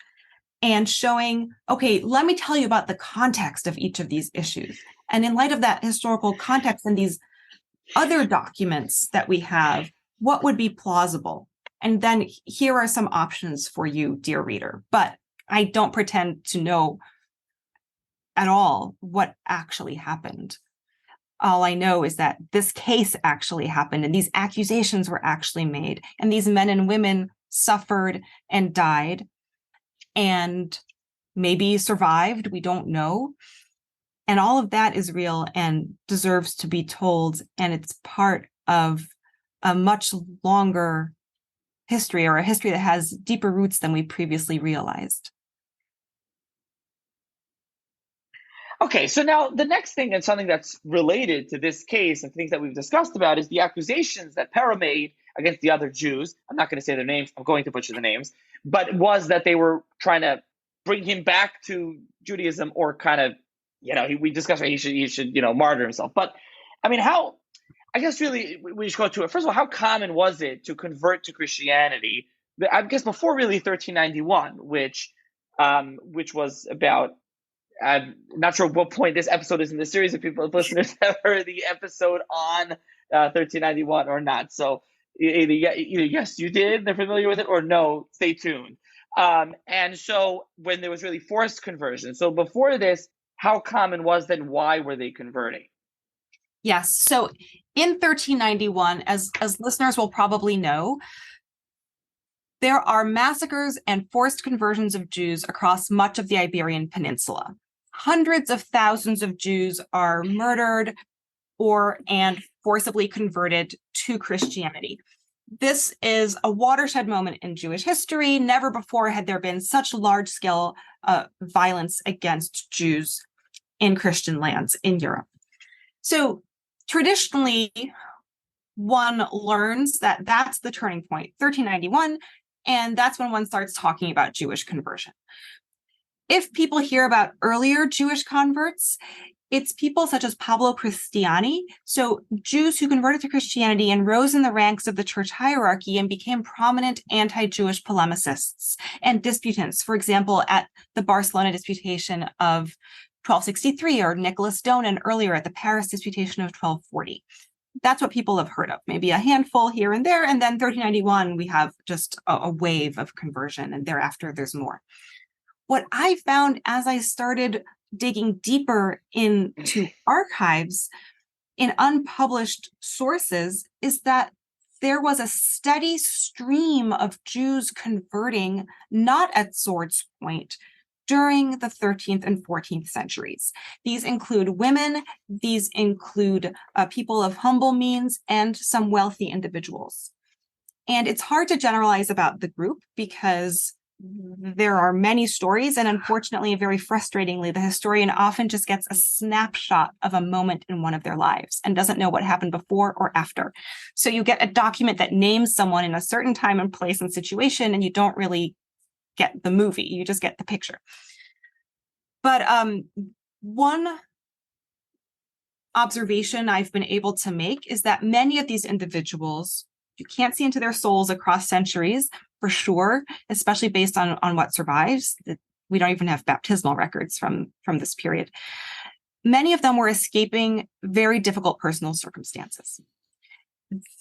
and showing, okay, let me tell you about the context of each of these issues. And in light of that historical context and these other documents that we have, what would be plausible? And then here are some options for you, dear reader. But I don't pretend to know at all what actually happened. All I know is that this case actually happened and these accusations were actually made and these men and women suffered and died and maybe survived. We don't know. And all of that is real and deserves to be told. And it's part of a much longer history, or a history that has deeper roots than we previously realized. Okay, so now the next thing, and something that's related to this case and things that we've discussed about, is the accusations that Pera made against the other Jews. I'm not going to say their names. I'm going to butcher the names, but was that they were trying to bring him back to Judaism, or kind of, we discussed he should martyr himself. But I mean, I guess really we should go to it. First of all, how common was it to convert to Christianity? I guess before really 1391, which was about. I'm not sure what point this episode is in the series, if listeners have heard the episode on 1391 or not. So either yes, you did, they're familiar with it, or no, stay tuned. And so when there was really forced conversion, so before this, how common was that? Why were they converting? Yes. So in 1391, as listeners will probably know, there are massacres and forced conversions of Jews across much of the Iberian Peninsula. Hundreds of thousands of Jews are murdered and forcibly converted to Christianity. This is a watershed moment in Jewish history. Never before had there been such large-scale violence against Jews in Christian lands in Europe. So traditionally, one learns that that's the turning point, 1391, and that's when one starts talking about Jewish conversion. If people hear about earlier Jewish converts, it's people such as Pablo Cristiani, so Jews who converted to Christianity and rose in the ranks of the church hierarchy and became prominent anti-Jewish polemicists and disputants, for example, at the Barcelona disputation of 1263, or Nicholas Donin earlier at the Paris disputation of 1240. That's what people have heard of, maybe a handful here and there, and then 1391, we have just a wave of conversion, and thereafter there's more. What I found as I started digging deeper into archives in unpublished sources is that there was a steady stream of Jews converting, not at sword's point, during the 13th and 14th centuries. These include women, these include people of humble means, and some wealthy individuals. And it's hard to generalize about the group because there are many stories, and unfortunately, very frustratingly, the historian often just gets a snapshot of a moment in one of their lives and doesn't know what happened before or after. So you get a document that names someone in a certain time and place and situation, and you don't really get the movie, you just get the picture. But one observation I've been able to make is that many of these individuals, you can't see into their souls across centuries, for sure, especially based on what survives. We don't even have baptismal records from this period. Many of them were escaping very difficult personal circumstances.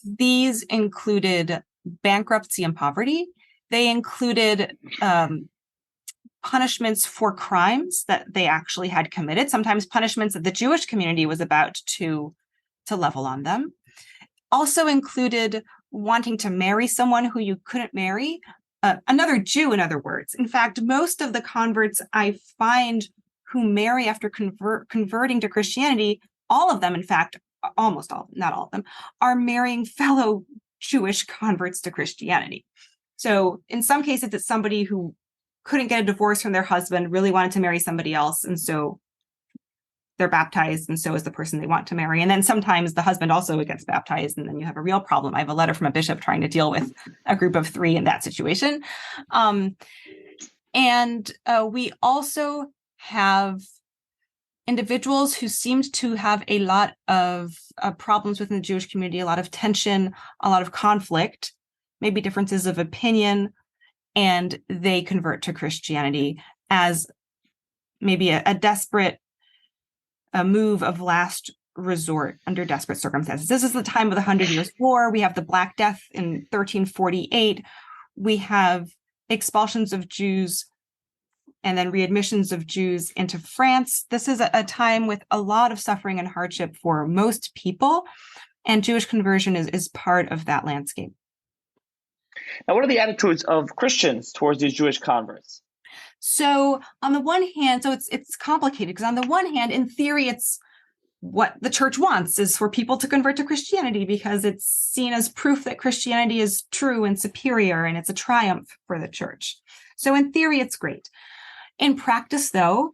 These included bankruptcy and poverty. They included punishments for crimes that they actually had committed, sometimes punishments that the Jewish community was about to level on them. Also included wanting to marry someone who you couldn't marry, another Jew, in other words. In fact, most of the converts I find who marry after converting to Christianity, all of them, in fact, almost all, not all of them, are marrying fellow Jewish converts to Christianity. So in some cases, it's somebody who couldn't get a divorce from their husband, really wanted to marry somebody else, and so they're baptized, and so is the person they want to marry. And then sometimes the husband also gets baptized, and then you have a real problem. I have a letter from a bishop trying to deal with a group of 3 in that situation. We also have individuals who seemed to have a lot of problems within the Jewish community, a lot of tension, a lot of conflict, maybe differences of opinion, and they convert to Christianity as maybe a desperate move of last resort under desperate circumstances. This is the time of the 100 Years' War. We have the Black Death in 1348. We have expulsions of Jews and then readmissions of Jews into France. This is a time with a lot of suffering and hardship for most people, and Jewish conversion is part of that landscape. Now, what are the attitudes of Christians towards these Jewish converts? So on the one hand, so it's complicated because on the one hand, in theory, it's what the church wants is for people to convert to Christianity because it's seen as proof that Christianity is true and superior, and it's a triumph for the church. So in theory, it's great. In practice, though,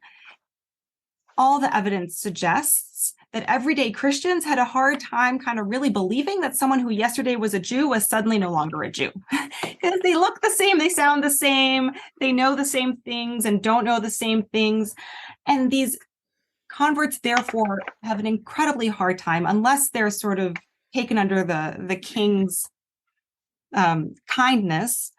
all the evidence suggests that everyday Christians had a hard time kind of really believing that someone who yesterday was a Jew was suddenly no longer a Jew. Because they look the same, they sound the same, they know the same things and don't know the same things. And these converts, therefore, have an incredibly hard time, unless they're sort of taken under the king's kindness,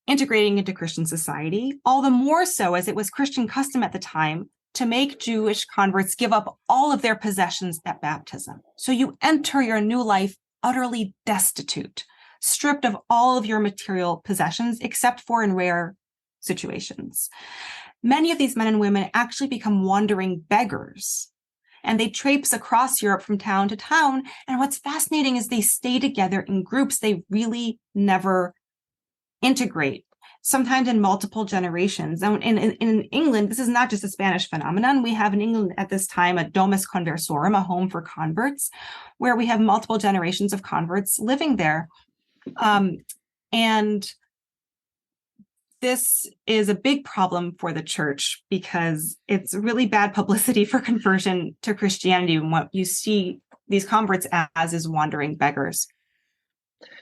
integrating into Christian society, all the more so as it was Christian custom at the time to make Jewish converts give up all of their possessions at baptism. So you enter your new life utterly destitute, stripped of all of your material possessions, except for in rare situations. Many of these men and women actually become wandering beggars, and they traipse across Europe from town to town. And what's fascinating is they stay together in groups. They really never integrate, sometimes in multiple generations. And in England, this is not just a Spanish phenomenon. We have in England at this time a domus conversorum, a home for converts, where we have multiple generations of converts living there. And this is a big problem for the church because it's really bad publicity for conversion to Christianity. And what you see these converts as is wandering beggars.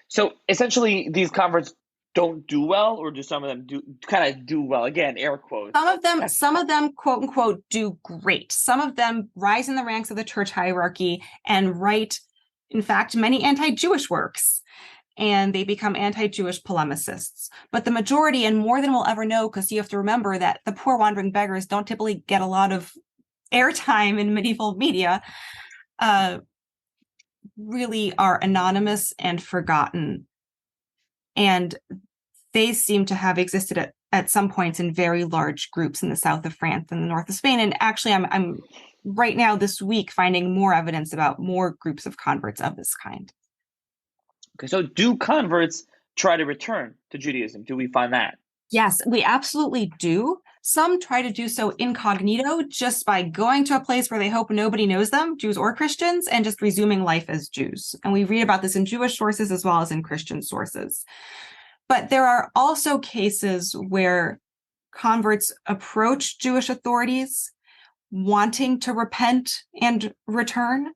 So essentially, these converts don't do well, or do some of them do well? Again, air quotes. Some of them, quote unquote, do great. Some of them rise in the ranks of the church hierarchy and write, in fact, many anti-Jewish works. And they become anti-Jewish polemicists. But the majority, and more than we'll ever know, because you have to remember that the poor wandering beggars don't typically get a lot of airtime in medieval media, really are anonymous and forgotten. And they seem to have existed at some points in very large groups in the south of France and the north of Spain. And actually, I'm right now this week finding more evidence about more groups of converts of this kind. Okay, so do converts try to return to Judaism? Do we find that? Yes, we absolutely do. Some try to do so incognito, just by going to a place where they hope nobody knows them, Jews or Christians, and just resuming life as Jews. And we read about this in Jewish sources as well as in Christian sources. But there are also cases where converts approach Jewish authorities wanting to repent and return.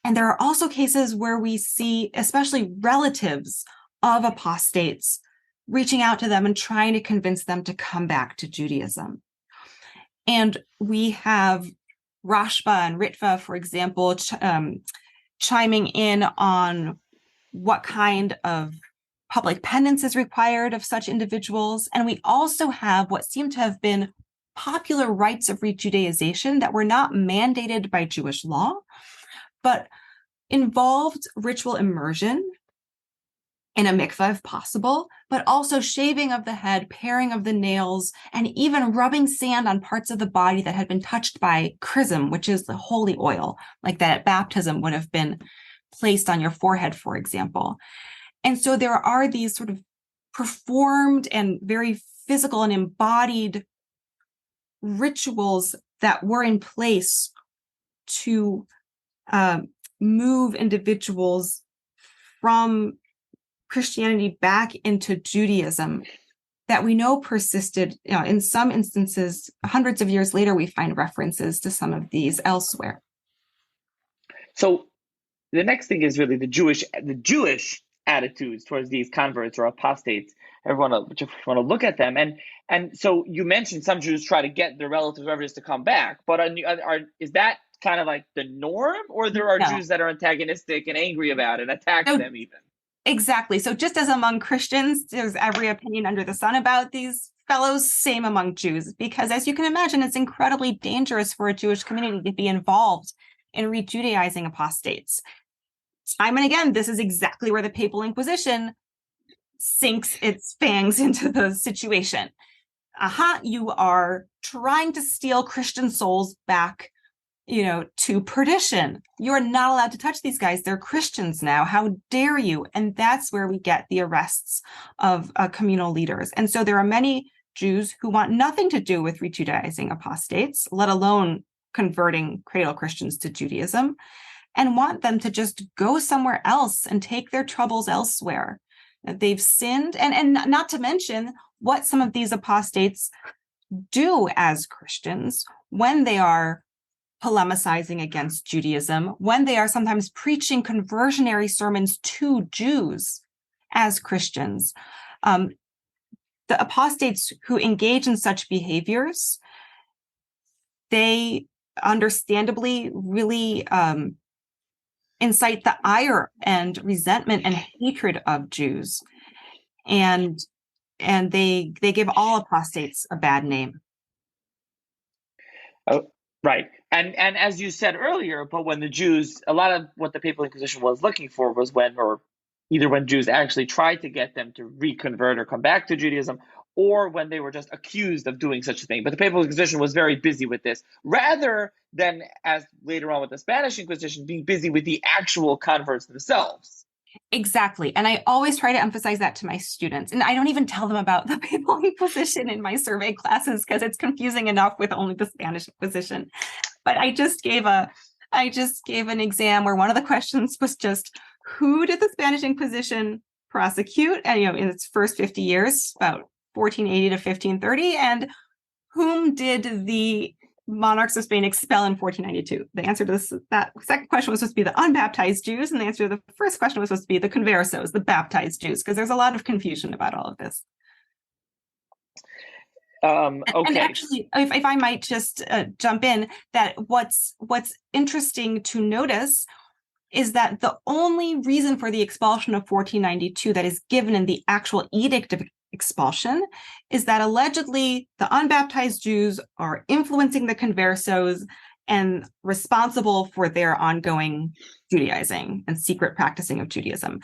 And there are also cases where we see, especially relatives of apostates, reaching out to them and trying to convince them to come back to Judaism. And we have Rashba and Ritva, for example, chiming in on what kind of public penance is required of such individuals. And we also have what seem to have been popular rites of re-Judaization that were not mandated by Jewish law, but involved ritual immersion in a mikveh if possible, but also shaving of the head, paring of the nails, and even rubbing sand on parts of the body that had been touched by chrism, which is the holy oil, like that at baptism would have been placed on your forehead, for example. And so there are these sort of performed and very physical and embodied rituals that were in place to move individuals from Christianity back into Judaism that we know persisted. In some instances, hundreds of years later, we find references to some of these elsewhere. So the next thing is really the Jewish attitudes towards these converts or apostates. Everyone want to look at them, and so you mentioned some Jews try to get their relatives or others to come back, but is that kind of like the norm, or there are Jews that are antagonistic and angry about it, attack them even? Exactly. So just as among Christians, there's every opinion under the sun about these fellows, same among Jews, because as you can imagine, it's incredibly dangerous for a Jewish community to be involved in re-Judaizing apostates. Time and again, this is exactly where the Papal Inquisition sinks its fangs into the situation. You are trying to steal Christian souls back, to perdition. You are not allowed to touch these guys. They're Christians now. How dare you? And that's where we get the arrests of communal leaders. And so there are many Jews who want nothing to do with re-Judaizing apostates, let alone converting cradle Christians to Judaism, and want them to just go somewhere else and take their troubles elsewhere. They've sinned, and not to mention what some of these apostates do as Christians when they are polemicizing against Judaism, when they are sometimes preaching conversionary sermons to Jews as Christians. The apostates who engage in such behaviors, they understandably really incite the ire and resentment and hatred of Jews. And they give all apostates a bad name. Oh, right. And as you said earlier, but when the Jews, a lot of what the Papal Inquisition was looking for was either when Jews actually tried to get them to reconvert or come back to Judaism, or when they were just accused of doing such a thing. But the Papal Inquisition was very busy with this, rather than, as later on with the Spanish Inquisition, being busy with the actual converts themselves. Exactly. And I always try to emphasize that to my students. And I don't even tell them about the Papal Inquisition in my survey classes because it's confusing enough with only the Spanish Inquisition. But I just gave an exam where one of the questions was just, who did the Spanish Inquisition prosecute? And, in its first 50 years, about 1480 to 1530, and whom did the monarchs of Spain expel in 1492? The answer to that second question was supposed to be the unbaptized Jews, and the answer to the first question was supposed to be the conversos, the baptized Jews, because there's a lot of confusion about all of this. Okay. And actually, if I might just jump in, that what's interesting to notice is that the only reason for the expulsion of 1492 that is given in the actual edict of expulsion is that allegedly the unbaptized Jews are influencing the conversos and responsible for their ongoing Judaizing and secret practicing of Judaism.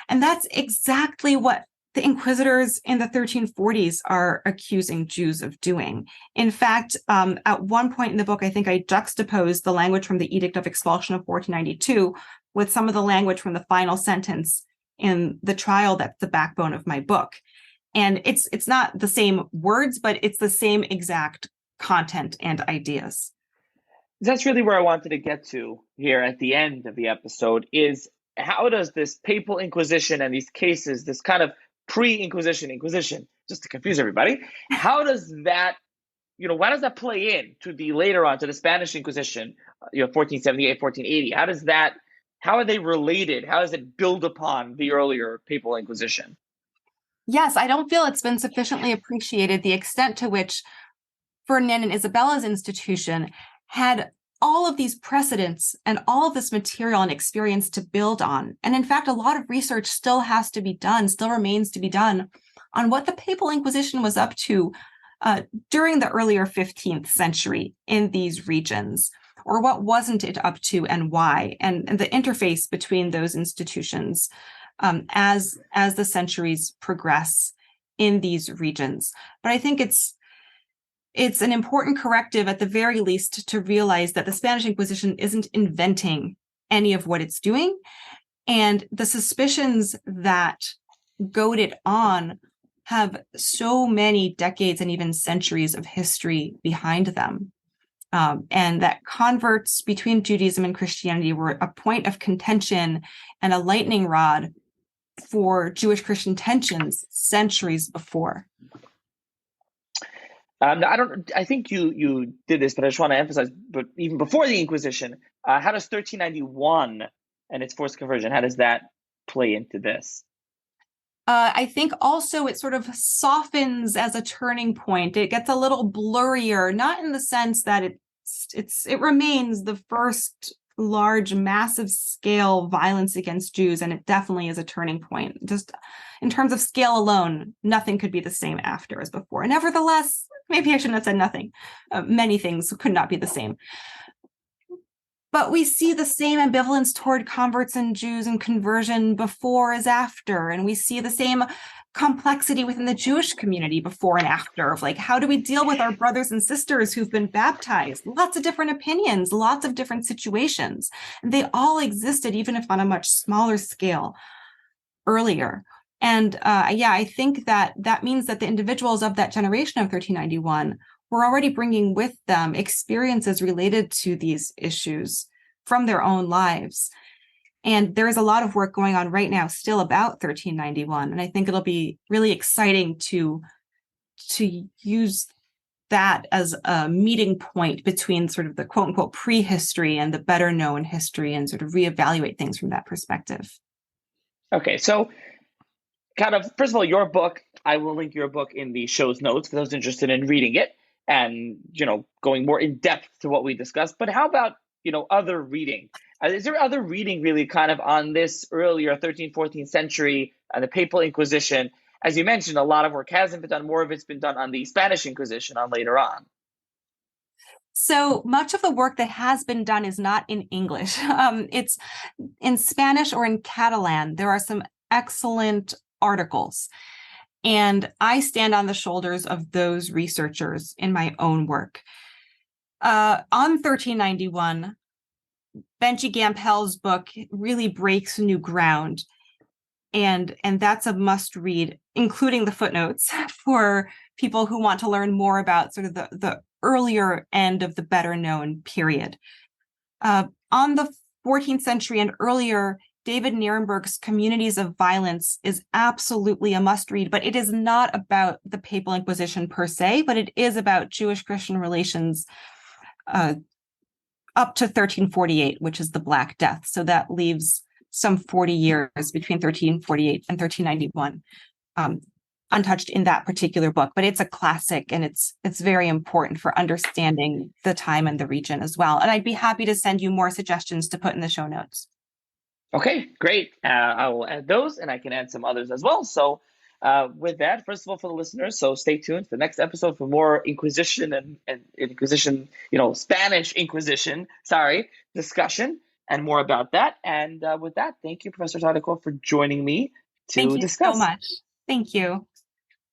And that's exactly what the inquisitors in the 1340s are accusing Jews of doing. In fact, at one point in the book, I think I juxtaposed the language from the Edict of Expulsion of 1492 with some of the language from the final sentence in the trial that's the backbone of my book. And it's not the same words, but it's the same exact content and ideas. That's really where I wanted to get to here at the end of the episode, is how does this Papal Inquisition and these cases, this kind of pre-Inquisition, just to confuse everybody, how does that, why does that play in to the later on to the Spanish Inquisition, 1478, 1480? How are they related? How does it build upon the earlier Papal Inquisition? Yes, I don't feel it's been sufficiently appreciated the extent to which Ferdinand and Isabella's institution had all of these precedents and all of this material and experience to build on. And in fact, a lot of research still remains to be done on what the Papal Inquisition was up to during the earlier 15th century in these regions, or what wasn't it up to and why, and the interface between those institutions as the centuries progress in these regions. But I think it's an important corrective, at the very least, to realize that the Spanish Inquisition isn't inventing any of what it's doing. And the suspicions that goad it on have so many decades and even centuries of history behind them. And that converts between Judaism and Christianity were a point of contention and a lightning rod for Jewish-Christian tensions centuries before. I think you did this, but I just want to emphasize, but even before the Inquisition, how does 1391 and its forced conversion, how does that play into this? I think also it sort of softens as a turning point. It gets a little blurrier, not in the sense that it remains the first large, massive scale violence against Jews, and it definitely is a turning point. Just in terms of scale alone, nothing could be the same after as before. Nevertheless, maybe I shouldn't have said nothing. Many things could not be the same. But we see the same ambivalence toward converts and Jews and conversion before as after. And we see the same complexity within the Jewish community before and after, of like, how do we deal with our brothers and sisters who've been baptized? Lots of different opinions, lots of different situations. And they all existed, even if on a much smaller scale earlier. And I think that means that the individuals of that generation of 1391 were already bringing with them experiences related to these issues from their own lives. And there is a lot of work going on right now still about 1391. And I think it'll be really exciting to use that as a meeting point between sort of the quote unquote prehistory and the better known history, and sort of reevaluate things from that perspective. Okay, so kind of, first of all, your book, I will link your book in the show's notes for those interested in reading it and, going more in depth to what we discussed. But how about, other reading? Is there other reading really kind of on this earlier 13th, 14th century and the Papal Inquisition? As you mentioned, a lot of work hasn't been done. More of it's been done on the Spanish Inquisition on later on. So much of the work that has been done is not in English. It's in Spanish or in Catalan. There are some excellent articles, and I stand on the shoulders of those researchers in my own work. On 1391, Benji Gampel's book really breaks new ground, and that's a must read, including the footnotes, for people who want to learn more about sort of the earlier end of the better known period. On the 14th century and earlier, David Nierenberg's Communities of Violence is absolutely a must read, but it is not about the Papal Inquisition per se, but it is about Jewish-Christian relations up to 1348, which is the Black Death. So that leaves some 40 years between 1348 and 1391 untouched in that particular book. But it's a classic, and it's very important for understanding the time and the region as well. And I'd be happy to send you more suggestions to put in the show notes. Okay, great. I will add those, and I can add some others as well. So with that, first of all, for the listeners, so stay tuned for the next episode for more Inquisition and Inquisition, Spanish Inquisition, discussion, and more about that. And with that, thank you, Professor Tartakoff, for joining me to discuss. Thank you so much. Thank you.